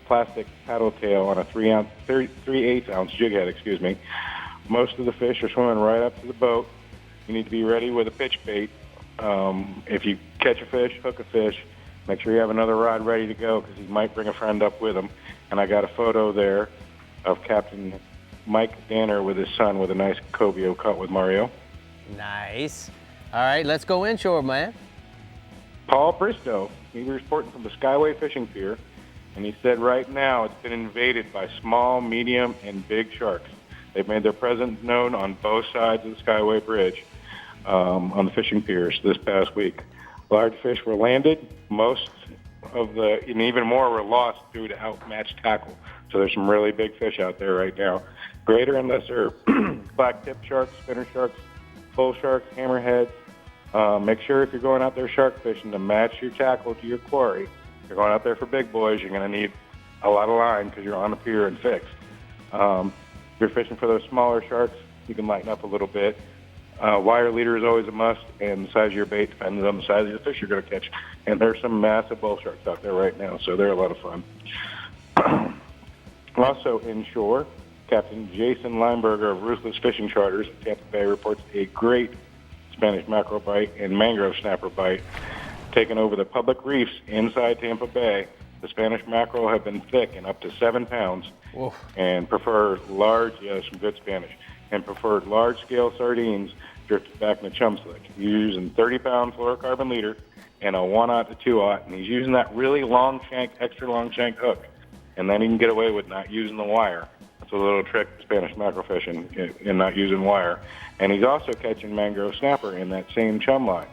plastic paddle tail on a 3/8 ounce jig head, Most of the fish are swimming right up to the boat. You need to be ready with a pitch bait. If you catch a fish, hook a fish, Make sure you have another rod ready to go because he might bring a friend up with him. And I got a photo there of Captain Mike Danner with his son with a nice cobia cut with Mario. Nice. All right, let's go inshore, man. Paul Bristow, he was reporting from the Skyway Fishing Pier, and he said right now it's been invaded by small, medium, and big sharks. They've made their presence known on both sides of the Skyway Bridge on the fishing piers this past week. Large fish were landed. Most of and even more were lost due to outmatched tackle. So there's some really big fish out there right now. Greater and lesser black-tip sharks, spinner sharks, bull sharks, hammerheads. Make sure if you're going out there shark fishing to match your tackle to your quarry. If you're going out there for big boys, you're going to need a lot of line because you're on the pier and fixed. If you're fishing for those smaller sharks, you can lighten up a little bit. Wire leader is always a must, and the size of your bait depends on the size of the fish you're going to catch. And there's some massive bull sharks out there right now, so they're a lot of fun. Also inshore, Captain Jason Lineberger of Ruthless Fishing Charters in Tampa Bay reports a great Spanish mackerel bite and mangrove snapper bite taking over the public reefs inside Tampa Bay. The Spanish mackerel have been thick and up to 7 pounds. Whoa. And prefer large, some good Spanish, and preferred large-scale sardines drifted back in the chum slick. He's using 30-pound fluorocarbon leader and a 1/0 to 2/0, and he's using that really long shank, extra long shank hook. And then he can get away with not using the wire. That's a little trick to Spanish mackerel fishing in not using wire. And he's also catching mangrove snapper in that same chum line.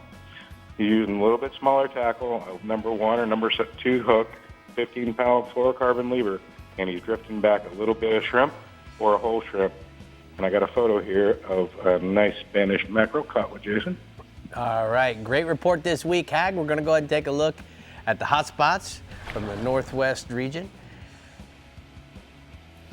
He's using a little bit smaller tackle, a number 1 or number 2 hook, 15-pound fluorocarbon lever, and he's drifting back a little bit of shrimp or a whole shrimp. And I got a photo here of a nice Spanish mackerel caught with Jason. All right, great report this week, Hag. We're going to go ahead and take a look at the hot spots from the Northwest region.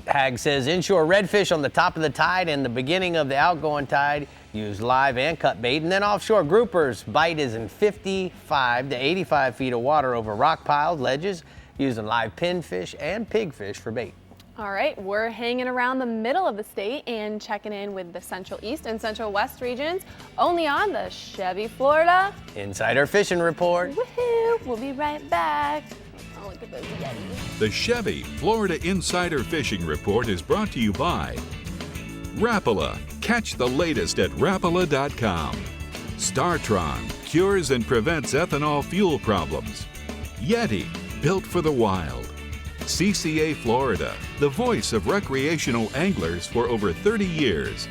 Hag says inshore redfish on the top of the tide and the beginning of the outgoing tide use live and cut bait, and then offshore groupers bite is in 55 to 85 feet of water over rock piles, ledges, using live pinfish and pigfish for bait. All right, we're hanging around the middle of the state and checking in with the Central East and Central West regions, only on the Chevy Florida Insider Fishing Report. Woohoo! We'll be right back. Oh, look at those Yetis. The Chevy Florida Insider Fishing Report is brought to you by Rapala. Catch the latest at Rapala.com. Startron cures and prevents ethanol fuel problems. Yeti, built for the wild. CCA Florida, the voice of recreational anglers for over 30 years.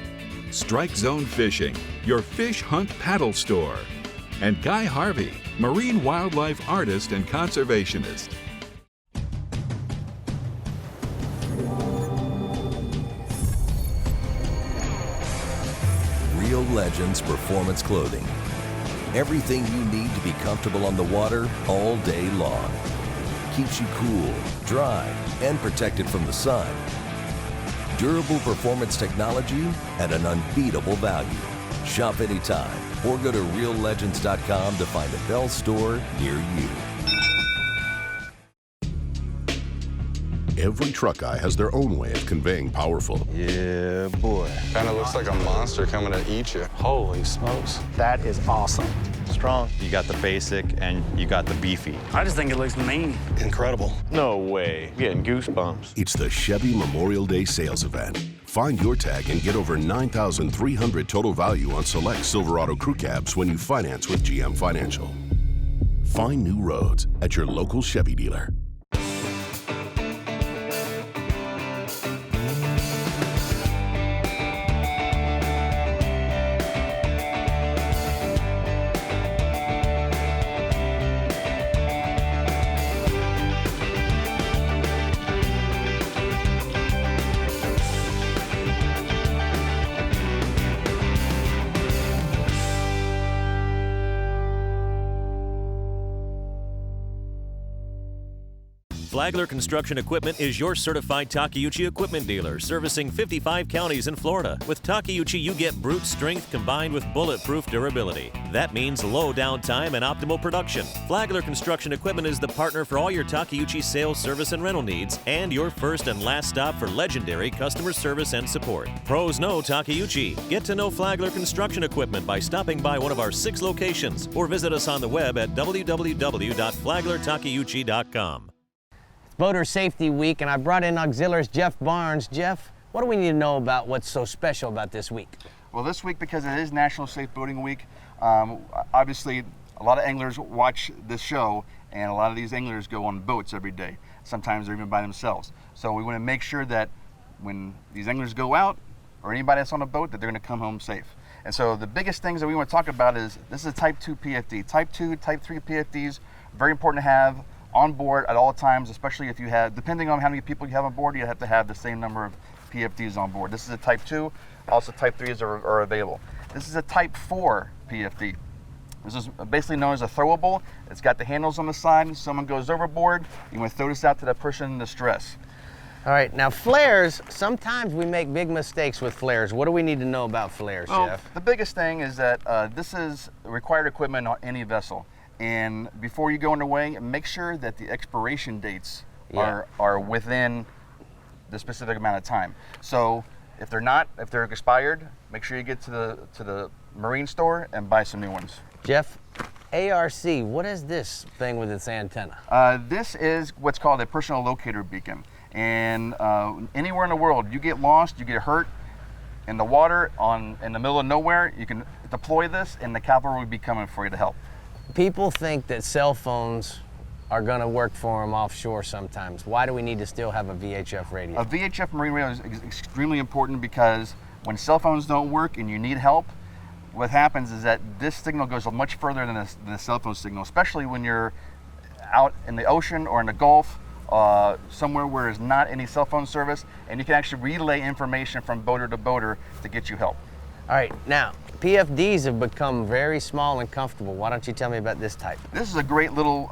Strike Zone Fishing, your fish hunt paddle store. And Guy Harvey, marine wildlife artist and conservationist. Real Legends Performance Clothing. Everything you need to be comfortable on the water all day long. Keeps you cool, dry, and protected from the sun. Durable performance technology at an unbeatable value. Shop anytime or go to reallegends.com to find a Bell store near you. Every truck guy has their own way of conveying powerful. Yeah, boy. Kind of looks like a monster coming to eat you. Holy smokes. That is awesome. Strong. You got the basic and you got the beefy. I just think it looks mean. Incredible. No way. I'm getting goosebumps. It's the Chevy Memorial Day sales event. Find your tag and get over $9,300 total value on select Silverado crew cabs when you finance with GM Financial. Find new roads at your local Chevy dealer. Flagler Construction Equipment is your certified Takeuchi equipment dealer, servicing 55 counties in Florida. With Takeuchi, you get brute strength combined with bulletproof durability. That means low downtime and optimal production. Flagler Construction Equipment is the partner for all your Takeuchi sales, service, and rental needs, and your first and last stop for legendary customer service and support. Pros know Takeuchi. Get to know Flagler Construction Equipment by stopping by one of our 6 locations or visit us on the web at www.flaglertakeuchi.com. It's Boater Safety Week, and I brought in Auxiliaries Jeff Barnes. Jeff, what do we need to know about what's so special about this week? Well, this week, because it is National Safe Boating Week, obviously a lot of anglers watch this show, and a lot of these anglers go on boats every day. Sometimes they're even by themselves. So we want to make sure that when these anglers go out, or anybody that's on a boat, that they're going to come home safe. And so the biggest things that we want to talk about is, this is a Type 2 PFD. Type 2, Type 3 PFDs, very important to have on board at all times, especially if you have, depending on how many people you have on board, you have to have the same number of PFDs on board. This is a Type 2, also Type 3s are available. This is a Type 4 PFD. This is basically known as a throwable. It's got the handles on the side. If someone goes overboard, you want to throw this out to that person in distress. All right, now flares, sometimes we make big mistakes with flares. What do we need to know about flares, Jeff? The biggest thing is that this is required equipment on any vessel. And before you go underway, make sure that the expiration dates are within the specific amount of time. So if they're expired, make sure you get to the marine store and buy some new ones. Jeff, ARC, what is this thing with its antenna? This is what's called a personal locator beacon. And anywhere in the world, you get lost, you get hurt in the water, in the middle of nowhere, you can deploy this and the cavalry will be coming for you to help. People think that cell phones are going to work for them offshore sometimes. Why do we need to still have a VHF radio? A VHF marine radio is extremely important because when cell phones don't work and you need help, what happens is that this signal goes much further than the cell phone signal, especially when you're out in the ocean or in the Gulf, somewhere where there's not any cell phone service, and you can actually relay information from boater to boater to get you help. All right, now, PFDs have become very small and comfortable. Why don't you tell me about this type? This is a great little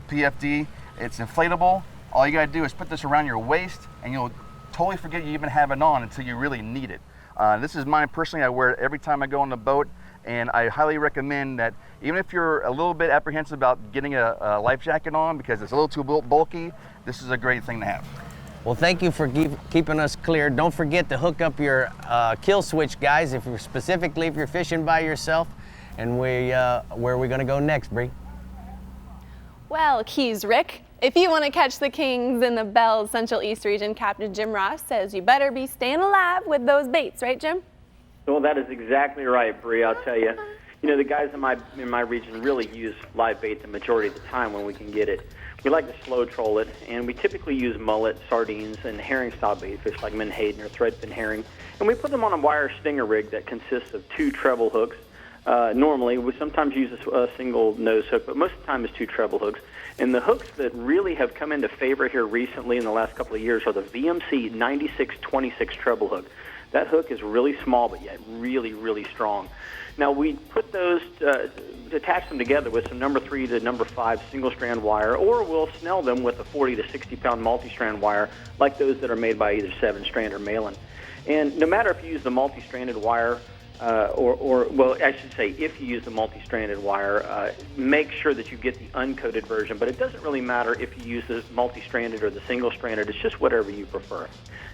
PFD. It's inflatable. All you gotta do is put this around your waist, and you'll totally forget you even have it on until you really need it. This is mine personally. I wear it every time I go on the boat, and I highly recommend that even if you're a little bit apprehensive about getting a life jacket on because it's a little too bulky, this is a great thing to have. Well, thank you for keeping us clear. Don't forget to hook up your kill switch, guys, if you're fishing by yourself. And where are we going to go next, Bree? Well, Keys Rick, if you want to catch the kings in the Bell's Central East region, Captain Jim Ross says you better be staying alive with those baits, right, Jim? Well, that is exactly right, Bree. I'll tell you. You know, the guys in my region really use live bait the majority of the time when we can get it. We like to slow troll it, and we typically use mullet, sardines, and herring-style bait fish like menhaden or threadfin herring. And we put them on a wire stinger rig that consists of 2 treble hooks. Normally, we sometimes use a single nose hook, but most of the time it's 2 treble hooks. And the hooks that really have come into favor here recently in the last couple of years are the VMC 9626 treble hook. That hook is really small, but yet really, really strong. Now, we put those, attach them together with some number 3 to number 5 single-strand wire, or we'll snell them with a 40 to 60-pound multi-strand wire, like those that are made by either 7-strand or Malin. And no matter if you use the multi-stranded wire, well, I should say, if you use the multi-stranded wire, make sure that you get the uncoated version. But it doesn't really matter if you use the multi-stranded or the single-stranded. It's just whatever you prefer.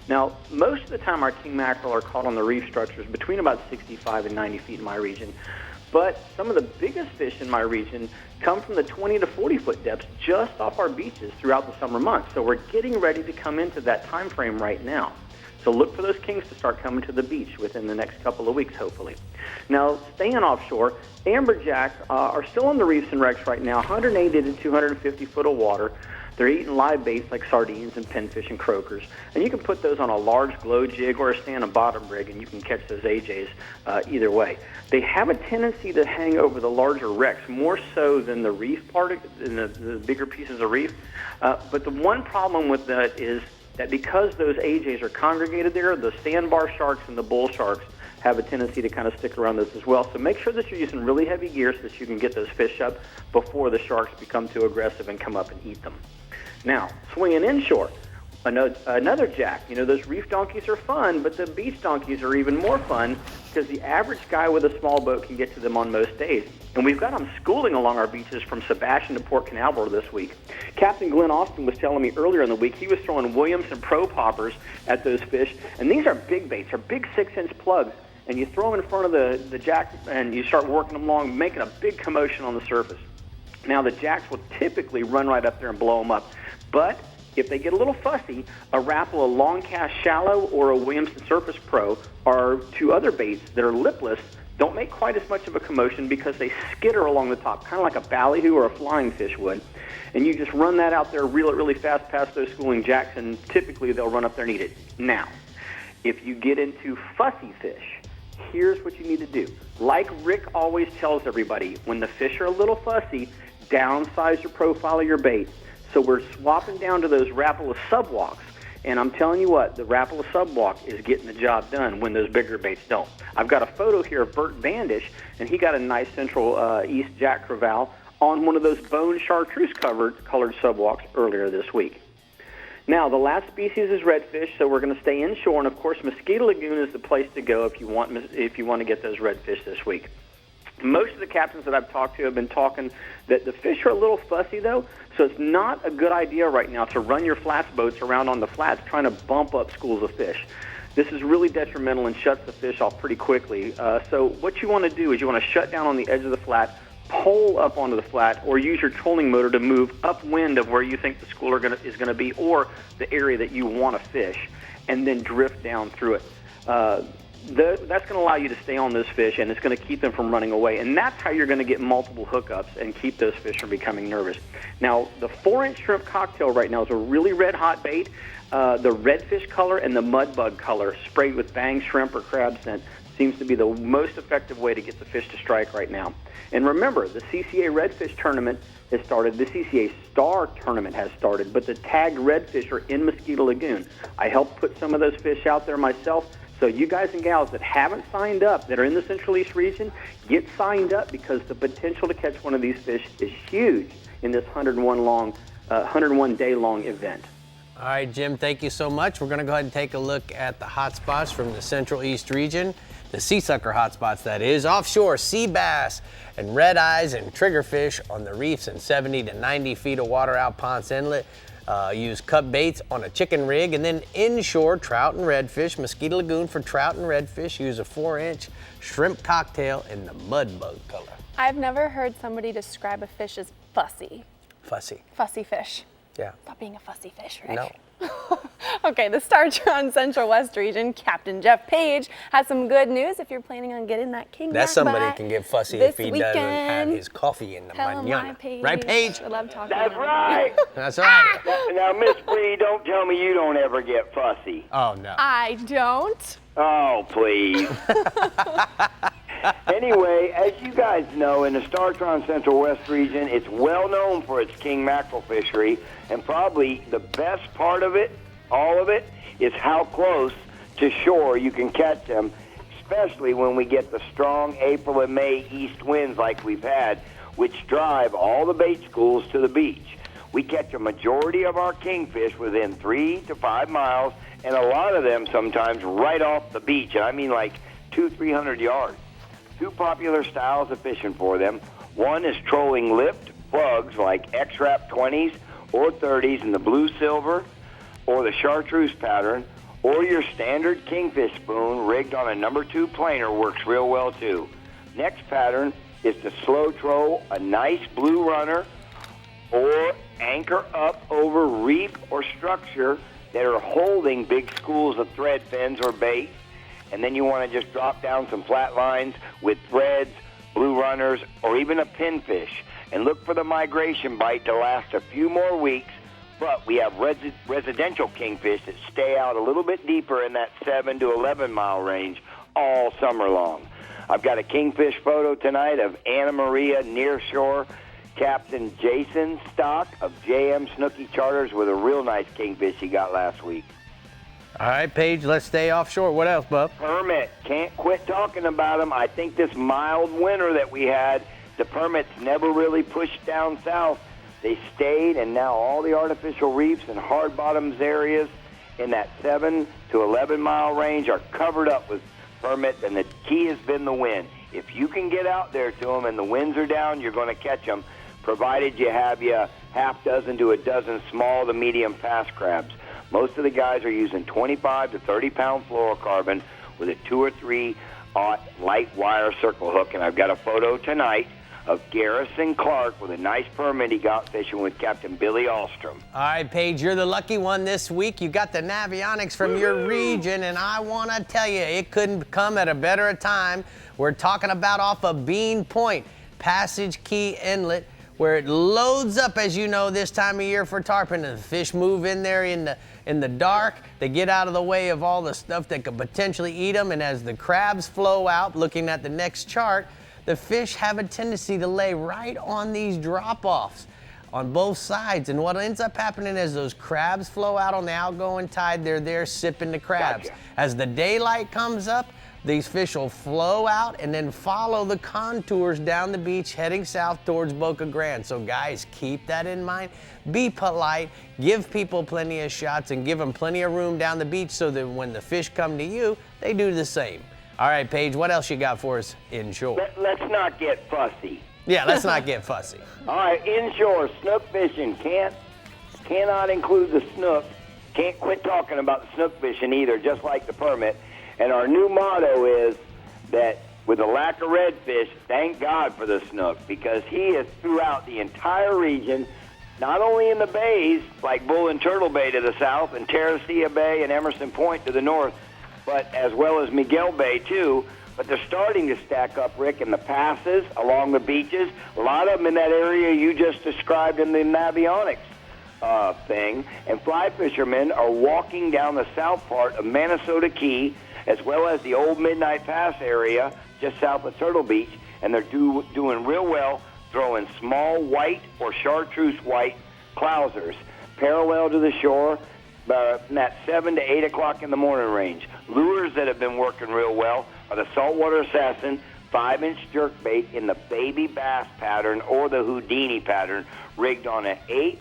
Now, most of the time our king mackerel are caught on the reef structures between about 65 and 90 feet in my region. But some of the biggest fish in my region come from the 20 to 40-foot depths just off our beaches throughout the summer months. So we're getting ready to come into that time frame right now. So look for those kings to start coming to the beach within the next couple of weeks, hopefully. Now, staying offshore, amberjack are still on the reefs and wrecks right now, 180 to 250 foot of water. They're eating live baits like sardines and pinfish and croakers. And you can put those on a large glow jig or a stand-up bottom rig, and you can catch those AJs either way. They have a tendency to hang over the larger wrecks, more so than the reef part, than the bigger pieces of reef. But the one problem with that is that because those AJs are congregated there, the sandbar sharks and the bull sharks have a tendency to kind of stick around those as well. So make sure that you're using really heavy gear so that you can get those fish up before the sharks become too aggressive and come up and eat them. Now, swinging inshore, another jack. You know, those reef donkeys are fun, but the beach donkeys are even more fun because the average guy with a small boat can get to them on most days. And we've got them schooling along our beaches from Sebastian to Port Canaveral this week. Captain Glenn Austin was telling me earlier in the week he was throwing Williamson Pro Poppers at those fish, and these are big baits, they're big 6-inch plugs, and you throw them in front of the jack and you start working them along, making a big commotion on the surface. Now, the jacks will typically run right up there and blow them up, but if they get a little fussy, a Rapala Long Cast Shallow or a Williamson Surface Pro are two other baits that are lipless, don't make quite as much of a commotion because they skitter along the top, kind of like a ballyhoo or a flying fish would. And you just run that out there, reel it really fast past those schooling jacks, and typically they'll run up there and eat it. Now, if you get into fussy fish, here's what you need to do. Like Rick always tells everybody, when the fish are a little fussy, downsize your profile of your bait. So we're swapping down to those Rapala subwalks. And I'm telling you what, the Rapala subwalk is getting the job done when those bigger baits don't. I've got a photo here of Bert Bandish, and he got a nice central East Jack Crevalle on one of those bone chartreuse colored subwalks earlier this week. Now, the last species is redfish, so we're going to stay inshore, and of course, Mosquito Lagoon is the place to go if you want to get those redfish this week. Most of the captains that I've talked to have been talking that the fish are a little fussy, though, so it's not a good idea right now to run your flats boats around on the flats trying to bump up schools of fish. This is really detrimental and shuts the fish off pretty quickly. So what you want to do is you want to shut down on the edge of the flat, pole up onto the flat, or use your trolling motor to move upwind of where you think the schooler is going to be or the area that you want to fish, and then drift down through it. That's going to allow you to stay on those fish, and it's going to keep them from running away. And that's how you're going to get multiple hookups and keep those fish from becoming nervous. Now, the 4-inch shrimp cocktail right now is a really red-hot bait. The redfish color and the mudbug color sprayed with bang shrimp or crab scent seems to be the most effective way to get the fish to strike right now. And remember, the CCA Redfish Tournament has started. The CCA Star Tournament has started, but the tagged redfish are in Mosquito Lagoon. I helped put some of those fish out there myself. So you guys and gals that haven't signed up, that are in the Central East region, get signed up because the potential to catch one of these fish is huge in this 101-day-long event. All right, Jim, thank you so much. We're going to go ahead and take a look at the hotspots from the Central East region, the sea sucker hotspots, that is. Offshore, sea bass and red eyes and triggerfish on the reefs in 70 to 90 feet of water out Ponce Inlet. Use cut baits on a chicken rig, and then inshore, trout and redfish. Mosquito Lagoon for trout and redfish. Use a 4-inch shrimp cocktail in the mudbug color. I've never heard somebody describe a fish as fussy. Fussy. Fussy fish. Yeah. Stop being a fussy fish, Rick. No. Okay, the Star-Tron Central West region, Captain Jeff Page, has some good news if you're planning on getting that king. That's somebody that can get fussy if he doesn't have his coffee in the manana. Right, Paige? I love talking That's about right. That's right. Now, Miss Bree, don't tell me you don't ever get fussy. Oh, no. I don't. Oh, please. Anyway, as you guys know, in the Star-Tron Central West region, it's well known for its king mackerel fishery, and probably the best part of it, all of it, is how close to shore you can catch them, especially when we get the strong April and May east winds like we've had, which drive all the bait schools to the beach. We catch a majority of our kingfish within 3 to 5 miles, and a lot of them sometimes right off the beach, and I mean like 200-300 yards. Two popular styles of fishing for them. One is trolling lipped plugs like X-Rap 20s or 30s in the blue silver or the chartreuse pattern, or your standard kingfish spoon rigged on a number 2 planer works real well too. Next pattern is to slow troll a nice blue runner or anchor up over reef or structure that are holding big schools of thread fins or bait. And then you want to just drop down some flat lines with threads, blue runners, or even a pinfish. And look for the migration bite to last a few more weeks. But we have residential kingfish that stay out a little bit deeper in that 7 to 11 mile range all summer long. I've got a kingfish photo tonight of Anna Maria nearshore Captain Jason Stock of JM Snooky Charters with a real nice kingfish he got last week. All right, Paige, let's stay offshore. What else, bub? Permit. Can't quit talking about them. I think this mild winter that we had, the permits never really pushed down south. They stayed, and now all the artificial reefs and hard bottoms areas in that 7 to 11 mile range are covered up with permits, and the key has been the wind. If you can get out there to them and the winds are down, you're going to catch them, provided you have half dozen to a dozen small to medium pass crabs. Most of the guys are using 25 to 30 pound fluorocarbon with a 2 or 3 aught light wire circle hook, and I've got a photo tonight of Garrison Clark with a nice permit he got fishing with Captain Billy Alstrom. All right, Paige, you're the lucky one this week. You got the Navionics from your region, and I want to tell you, it couldn't come at a better time. We're talking about off of Bean Point, Passage Key Inlet, where it loads up, as you know, this time of year for tarpon, and the fish move in there in the dark. They get out of the way of all the stuff that could potentially eat them, and as the crabs flow out, looking at the next chart, the fish have a tendency to lay right on these drop-offs on both sides. And what ends up happening is those crabs flow out on the outgoing tide. They're there sipping the crabs. Gotcha. As the daylight comes up, these fish will flow out and then follow the contours down the beach heading south towards Boca Grande. So guys, keep that in mind. Be polite, give people plenty of shots, and give them plenty of room down the beach so that when the fish come to you, they do the same. All right, Paige, what else you got for us inshore? Let's not get fussy. Yeah, let's not get fussy. All right, inshore, snook fishing. Cannot include the snook. Can't quit talking about the snook fishing either, just like the permit. And our new motto is that with the lack of redfish, thank God for the snook, because he is throughout the entire region, not only in the bays, like Bull and Turtle Bay to the south, and Terracea Bay and Emerson Point to the north, but as well as Miguel Bay, too. But they're starting to stack up, Rick, in the passes along the beaches. A lot of them in that area you just described in the Navionics thing. And fly fishermen are walking down the south part of Minnesota Key, as well as the old Midnight Pass area just south of Turtle Beach, and they're doing real well throwing small white or chartreuse white clousers parallel to the shore, in that 7 to 8 o'clock in the morning range. Lures that have been working real well are the Saltwater Assassin 5-inch jerkbait in the baby bass pattern or the Houdini pattern, rigged on an 8th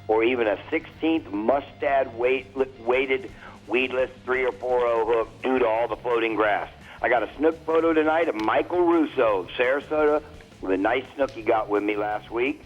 or even a 16th mustad weighted weedless 3 or 4-0 hook due to all the floating grass. I got a snook photo tonight of Michael Russo of Sarasota with a nice snook he got with me last week.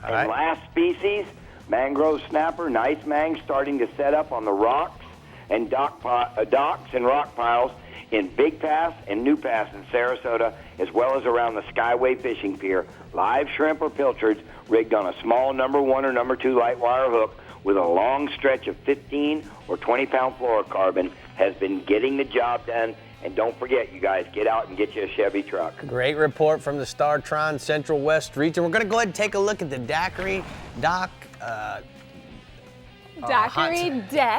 All right. And last species, mangrove snapper, nice mang starting to set up on the rocks and docks and rock piles in Big Pass and New Pass in Sarasota, as well as around the Skyway Fishing Pier. Live shrimp or pilchards rigged on a small number 1 or number 2 light wire hook with a long stretch of 15 or 20 pound fluorocarbon has been getting the job done. And don't forget, you guys, get out and get you a Chevy truck. Great report from the StarTron Central West region. We're going to go ahead and take a look at the Daiquiri Deck.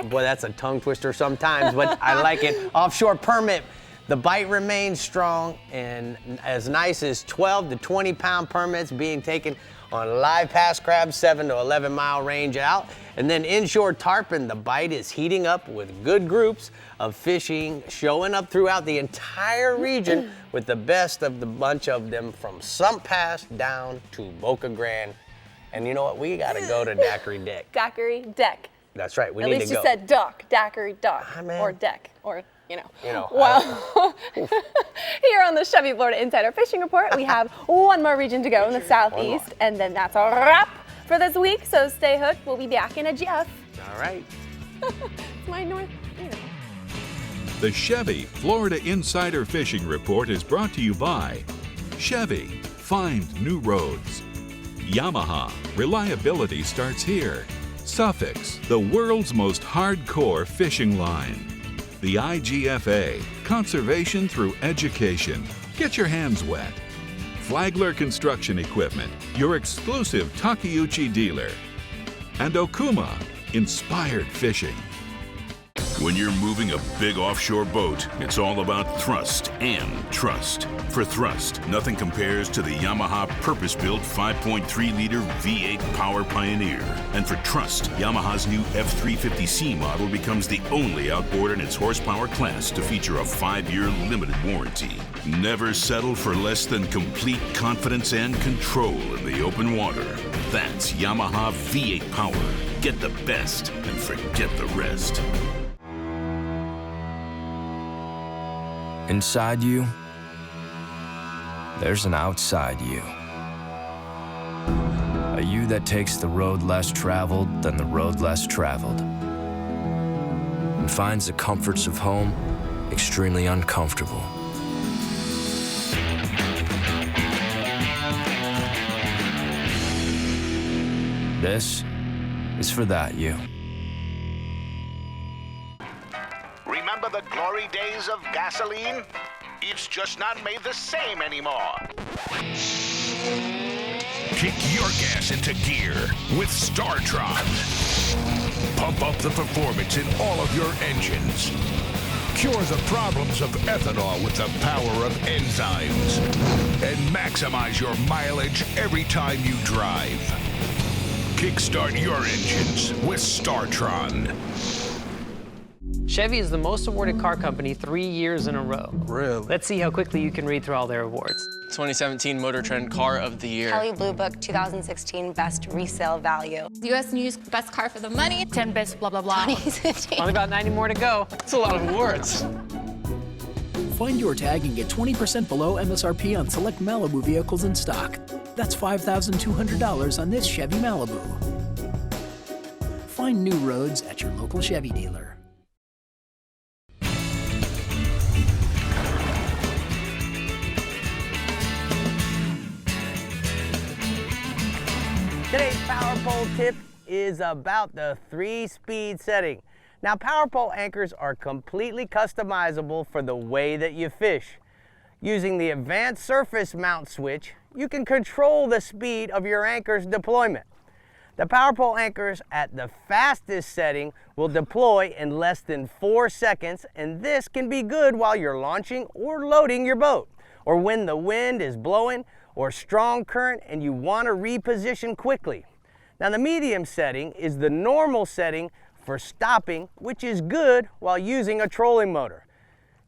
Boy, that's a tongue twister sometimes, but I like it. Offshore permit. The bite remains strong, and as nice as 12 to 20 pound permits being taken on live pass crabs, 7 to 11 mile range out. And then inshore tarpon, the bite is heating up with good groups of fishing showing up throughout the entire region, with the best of the bunch of them from Sump Pass down to Boca Grande. And you know what? We got to go to Daiquiri Deck. Daiquiri Deck. That's right. We At need least to go. you said dock, Daiquiri dock, or deck, or you know. Well, here on the Chevy Florida Insider Fishing Report, we have one more region to go in the southeast, and then that's a wrap for this week. So stay hooked. We'll be back in a jiff. All right. It's my north ear. The Chevy Florida Insider Fishing Report is brought to you by Chevy, find new roads. Yamaha, reliability starts here. Suffix, the world's most hardcore fishing line. The IGFA, conservation through education. Get your hands wet. Flagler Construction Equipment, your exclusive Takeuchi dealer. And Okuma, inspired fishing. When you're moving a big offshore boat, it's all about thrust and trust. For thrust, nothing compares to the Yamaha purpose-built 5.3-liter V8 Power Pioneer. And for trust, Yamaha's new F350C model becomes the only outboard in its horsepower class to feature a 5-year limited warranty. Never settle for less than complete confidence and control in the open water. That's Yamaha V8 Power. Get the best and forget the rest. Inside you, there's an outside you. A you that takes the road less traveled than the road less traveled, and finds the comforts of home extremely uncomfortable. This is for that you. Remember the glory days of gasoline? It's just not made the same anymore. Kick your gas into gear with StarTron. Pump up the performance in all of your engines. Cure the problems of ethanol with the power of enzymes. And maximize your mileage every time you drive. Kickstart your engines with StarTron. Chevy is the most awarded car company 3 years in a row. Really? Let's see how quickly you can read through all their awards. 2017 Motor Trend Car of the Year. Kelley Blue Book 2016 Best Resale Value. US News Best Car for the Money. 10 Best blah, blah, blah. 2016. Only about 90 more to go. That's a lot of awards. Find your tag and get 20% below MSRP on select Malibu vehicles in stock. That's $5,200 on this Chevy Malibu. Find new roads at your local Chevy dealer. Today's Power Pole tip is about the 3-speed setting. Now, Power Pole anchors are completely customizable for the way that you fish. Using the advanced surface mount switch, you can control the speed of your anchor's deployment. The Power Pole anchors at the fastest setting will deploy in less than 4 seconds, and this can be good while you're launching or loading your boat, or when the wind is blowing or strong current and you want to reposition quickly. Now, the medium setting is the normal setting for stopping, which is good while using a trolling motor.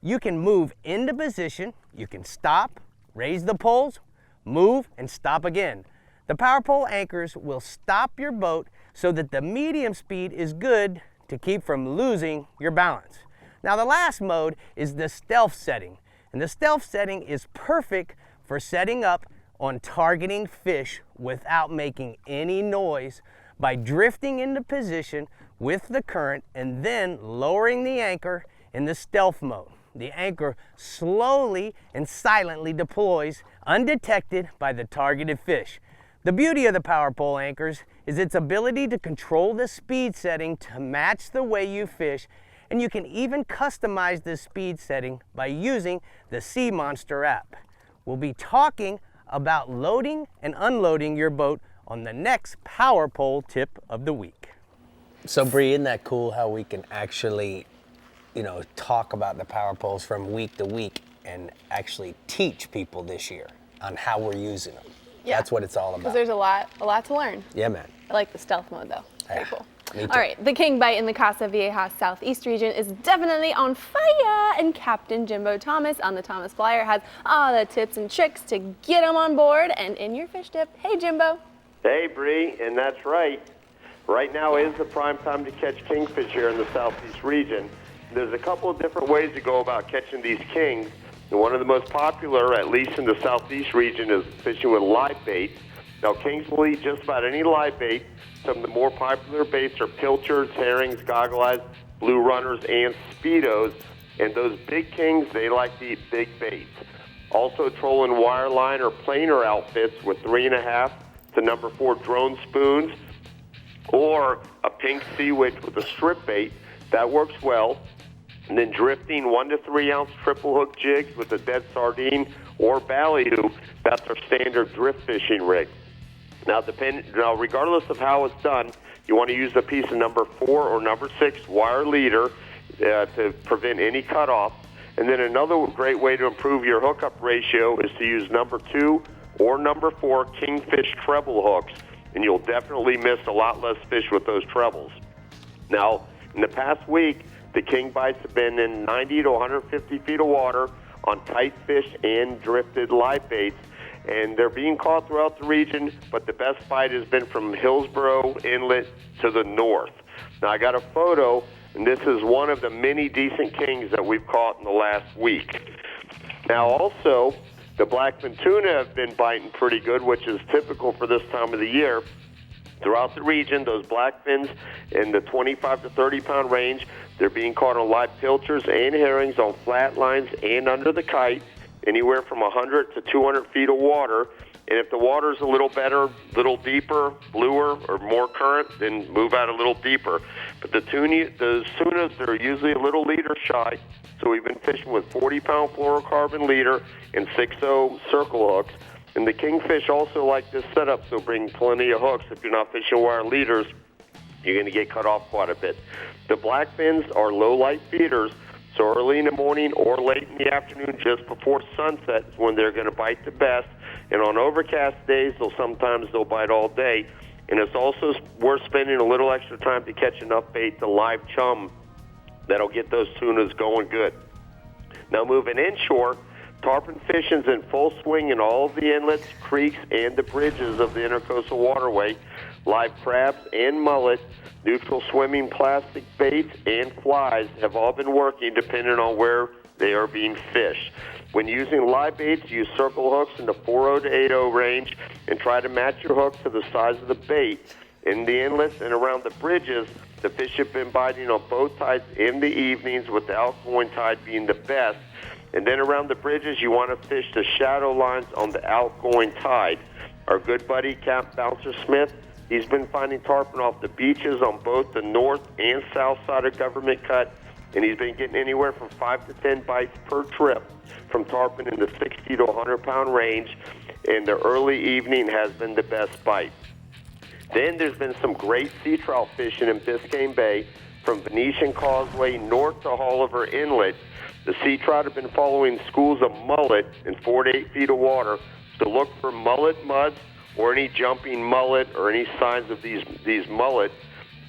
You can move into position, you can stop, raise the poles, move, and stop again. The Power Pole anchors will stop your boat so that the medium speed is good to keep from losing your balance. Now, the last mode is the stealth setting, and the stealth setting is perfect for setting up on targeting fish without making any noise by drifting into position with the current and then lowering the anchor in the stealth mode. The anchor slowly and silently deploys undetected by the targeted fish. The beauty of the Power Pole anchors is its ability to control the speed setting to match the way you fish, and you can even customize the speed setting by using the Sea Monster app. We'll be talking about loading and unloading your boat on the next Power Pole tip of the week. So Bree, isn't that cool how we can actually, talk about the Power Poles from week to week and actually teach people this year on how we're using them? Yeah. That's what it's all about. Because there's a lot to learn. Yeah, man. I like the stealth mode though. Very cool. Me too. All right, the king bite in the Casa Vieja Southeast region is definitely on fire, and Captain Jimbo Thomas on the Thomas Flyer has all the tips and tricks to get them on board and in your fish dip. Hey, Jimbo. Hey, Bree, and that's right. Right now is the prime time to catch kingfish here in the Southeast region. There's a couple of different ways to go about catching these kings. And one of the most popular, at least in the Southeast region, is fishing with live bait. Now, kings will eat just about any live bait. Some of the more popular baits are pilchards, herrings, goggle eyes, blue runners, and speedos. And those big kings, they like to eat big baits. Also, trolling wireline or planer outfits with 3.5 to number 4 drone spoons, or a pink sea witch with a strip bait. That works well. And then drifting 1 to 3 ounce triple hook jigs with a dead sardine or ballyhoo. That's our standard drift fishing rig. Now, regardless of how it's done, you want to use a piece of number 4 or number 6 wire leader. to prevent any cutoff. And then another great way to improve your hookup ratio is to use number 2 or number 4 Kingfish treble hooks, and you'll definitely miss a lot less fish with those trebles. Now, in the past week, the king bites have been in 90 to 150 feet of water on tight fish and drifted live baits, and they're being caught throughout the region, but the best bite has been from Hillsborough Inlet to the north. Now, I got a photo, and this is one of the many decent kings that we've caught in the last week. Now, also, the blackfin tuna have been biting pretty good, which is typical for this time of the year. Throughout the region, those blackfins in the 25 to 30-pound range, they're being caught on live pilchards and herrings on flat lines and under the kite, anywhere from 100 to 200 feet of water. And if the water's a little better, a little deeper, bluer, or more current, then move out a little deeper. But the tunas, they're usually a little leader shy, so we've been fishing with 40-pound fluorocarbon leader and 6.0 circle hooks. And the kingfish also like this setup, so bring plenty of hooks. If you're not fishing wire leaders, you're going to get cut off quite a bit. The blackfins are low-light feeders, so early in the morning or late in the afternoon, just before sunset, is when they're going to bite the best. And on overcast days, they'll bite all day. And it's also worth spending a little extra time to catch enough bait to live chum that'll get those tunas going good. Now moving inshore, tarpon fishing's in full swing in all of the inlets, creeks, and the bridges of the Intercoastal Waterway. Live crabs and mullet, neutral swimming plastic baits, and flies have all been working depending on where they are being fished. When using live baits, use circle hooks in the 4.0 to 8.0 range and try to match your hook to the size of the bait. In the inlets and around the bridges, the fish have been biting on both tides in the evenings, with the outgoing tide being the best. And then around the bridges, you want to fish the shadow lines on the outgoing tide. Our good buddy, Cap Bouncer Smith, he's been finding tarpon off the beaches on both the north and south side of Government Cut, and he's been getting anywhere from 5 to 10 bites per trip from tarpon in the 60 to 100-pound range, and the early evening has been the best bite. Then there's been some great sea trout fishing in Biscayne Bay from Venetian Causeway north to Oliver Inlet. The sea trout have been following schools of mullet in 4 to 8 feet of water, so look for mullet muds or any jumping mullet or any signs of these mullet,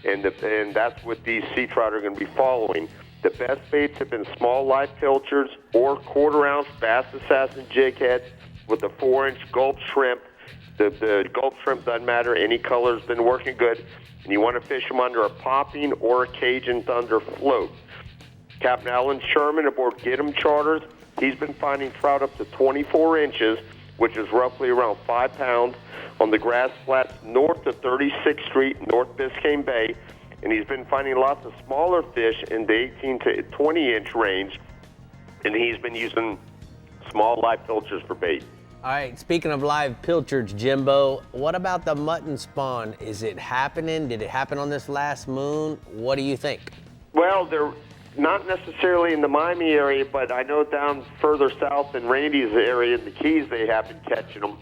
and that's what these sea trout are going to be following. The best baits have been small live pilchards or quarter-ounce Bass Assassin jig heads with a 4-inch gulp shrimp. The gulp shrimp doesn't matter. Any color's been working good. And you want to fish them under a popping or a Cajun Thunder float. Captain Alan Sherman aboard Get 'em Charters, he's been finding trout up to 24 inches, which is roughly around 5 pounds, on the grass flats north of 36th Street, North Biscayne Bay. And he's been finding lots of smaller fish in the 18 to 20-inch range, and he's been using small live pilchards for bait. All right, speaking of live pilchards, Jimbo, what about the mutton spawn? Is it happening? Did it happen on this last moon? What do you think? Well, they're not necessarily in the Miami area, but I know down further south in Randy's area in the Keys, they have been catching them.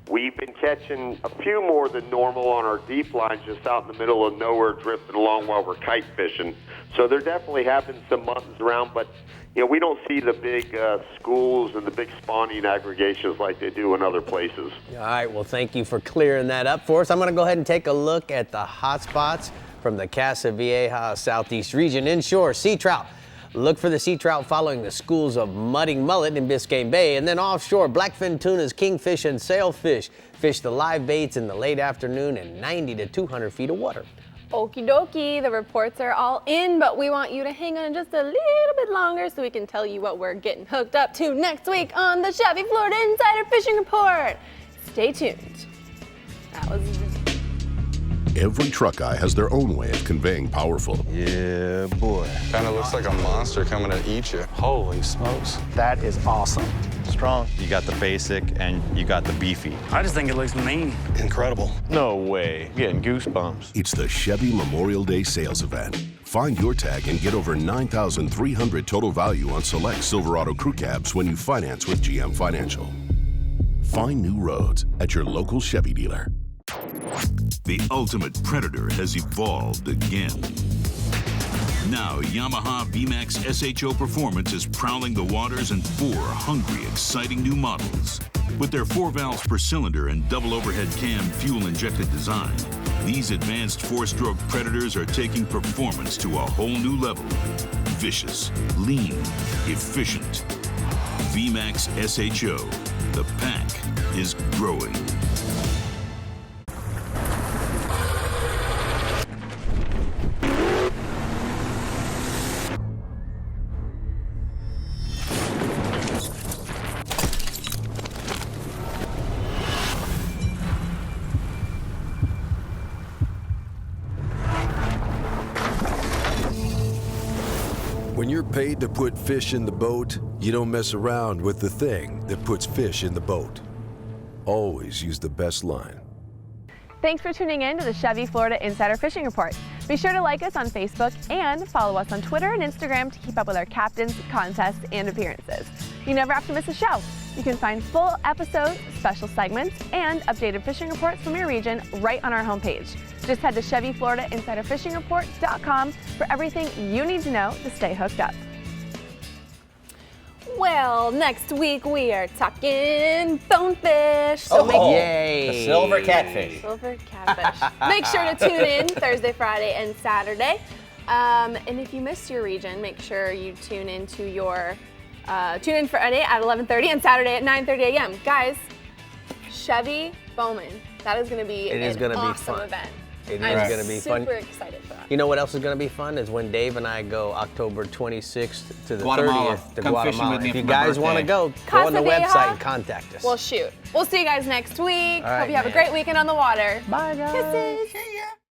We've been catching a few more than normal on our deep lines just out in the middle of nowhere, drifting along while we're kite fishing. So there definitely have been some muttons around, but we don't see the big schools and the big spawning aggregations like they do in other places. All right, well, thank you for clearing that up for us. I'm going to go ahead and take a look at the hot spots from the Casa Vieja Southeast region. Inshore, sea trout. Look for the sea trout following the schools of mudding mullet in Biscayne Bay. And then offshore, blackfin tunas, kingfish, and sailfish. Fish the live baits in the late afternoon in 90 to 200 feet of water. Okie dokie, the reports are all in, but we want you to hang on just a little bit longer so we can tell you what we're getting hooked up to next week on the Chevy Florida Insider Fishing Report. Stay tuned. That was... Every truck guy has their own way of conveying powerful. Yeah, boy. Kind of looks like a monster coming to eat you. Holy smokes. That is awesome. Strong. You got the basic and you got the beefy. I just think it looks mean. Incredible. No way. I'm getting goosebumps. It's the Chevy Memorial Day sales event. Find your tag and get over $9,300 total value on select Silverado crew cabs when you finance with GM Financial. Find new roads at your local Chevy dealer. The ultimate predator has evolved again. Now, Yamaha VMAX SHO Performance is prowling the waters in 4 hungry, exciting new models. With their 4 valves per cylinder and double overhead cam fuel-injected design, these advanced 4-stroke Predators are taking performance to a whole new level. Vicious, lean, efficient. VMAX SHO. The pack is growing. When you're paid to put fish in the boat, you don't mess around with the thing that puts fish in the boat. Always use the best line. Thanks for tuning in to the Chevy Florida Insider Fishing Report. Be sure to like us on Facebook and follow us on Twitter and Instagram to keep up with our captains, contests, and appearances. You never have to miss a show. You can find full episodes, special segments, and updated fishing reports from your region right on our homepage. Just head to ChevyFloridaInsiderFishingReport.com for everything you need to know to stay hooked up. Well, next week we are talking bonefish. So Yay! The silver catfish. Silver catfish. Make sure to tune in Thursday, Friday, and Saturday. And if you missed your region, make sure you tune in for Friday at 11:30 and Saturday at 9:30 a.m. Guys, Chevy Bowman. That is going to be an awesome event. It is going to be fun. Super excited for that. You know what else is going to be fun is when Dave and I go October 26th to the Guatemala. 30th to Come fishing Guatemala. with me If you for my guys want to birthday. go on the Casa website Vieja. and contact us. Well, shoot. We'll see you guys next week. All right, Hope you have a man. great weekend on the water. Bye, guys. Kisses.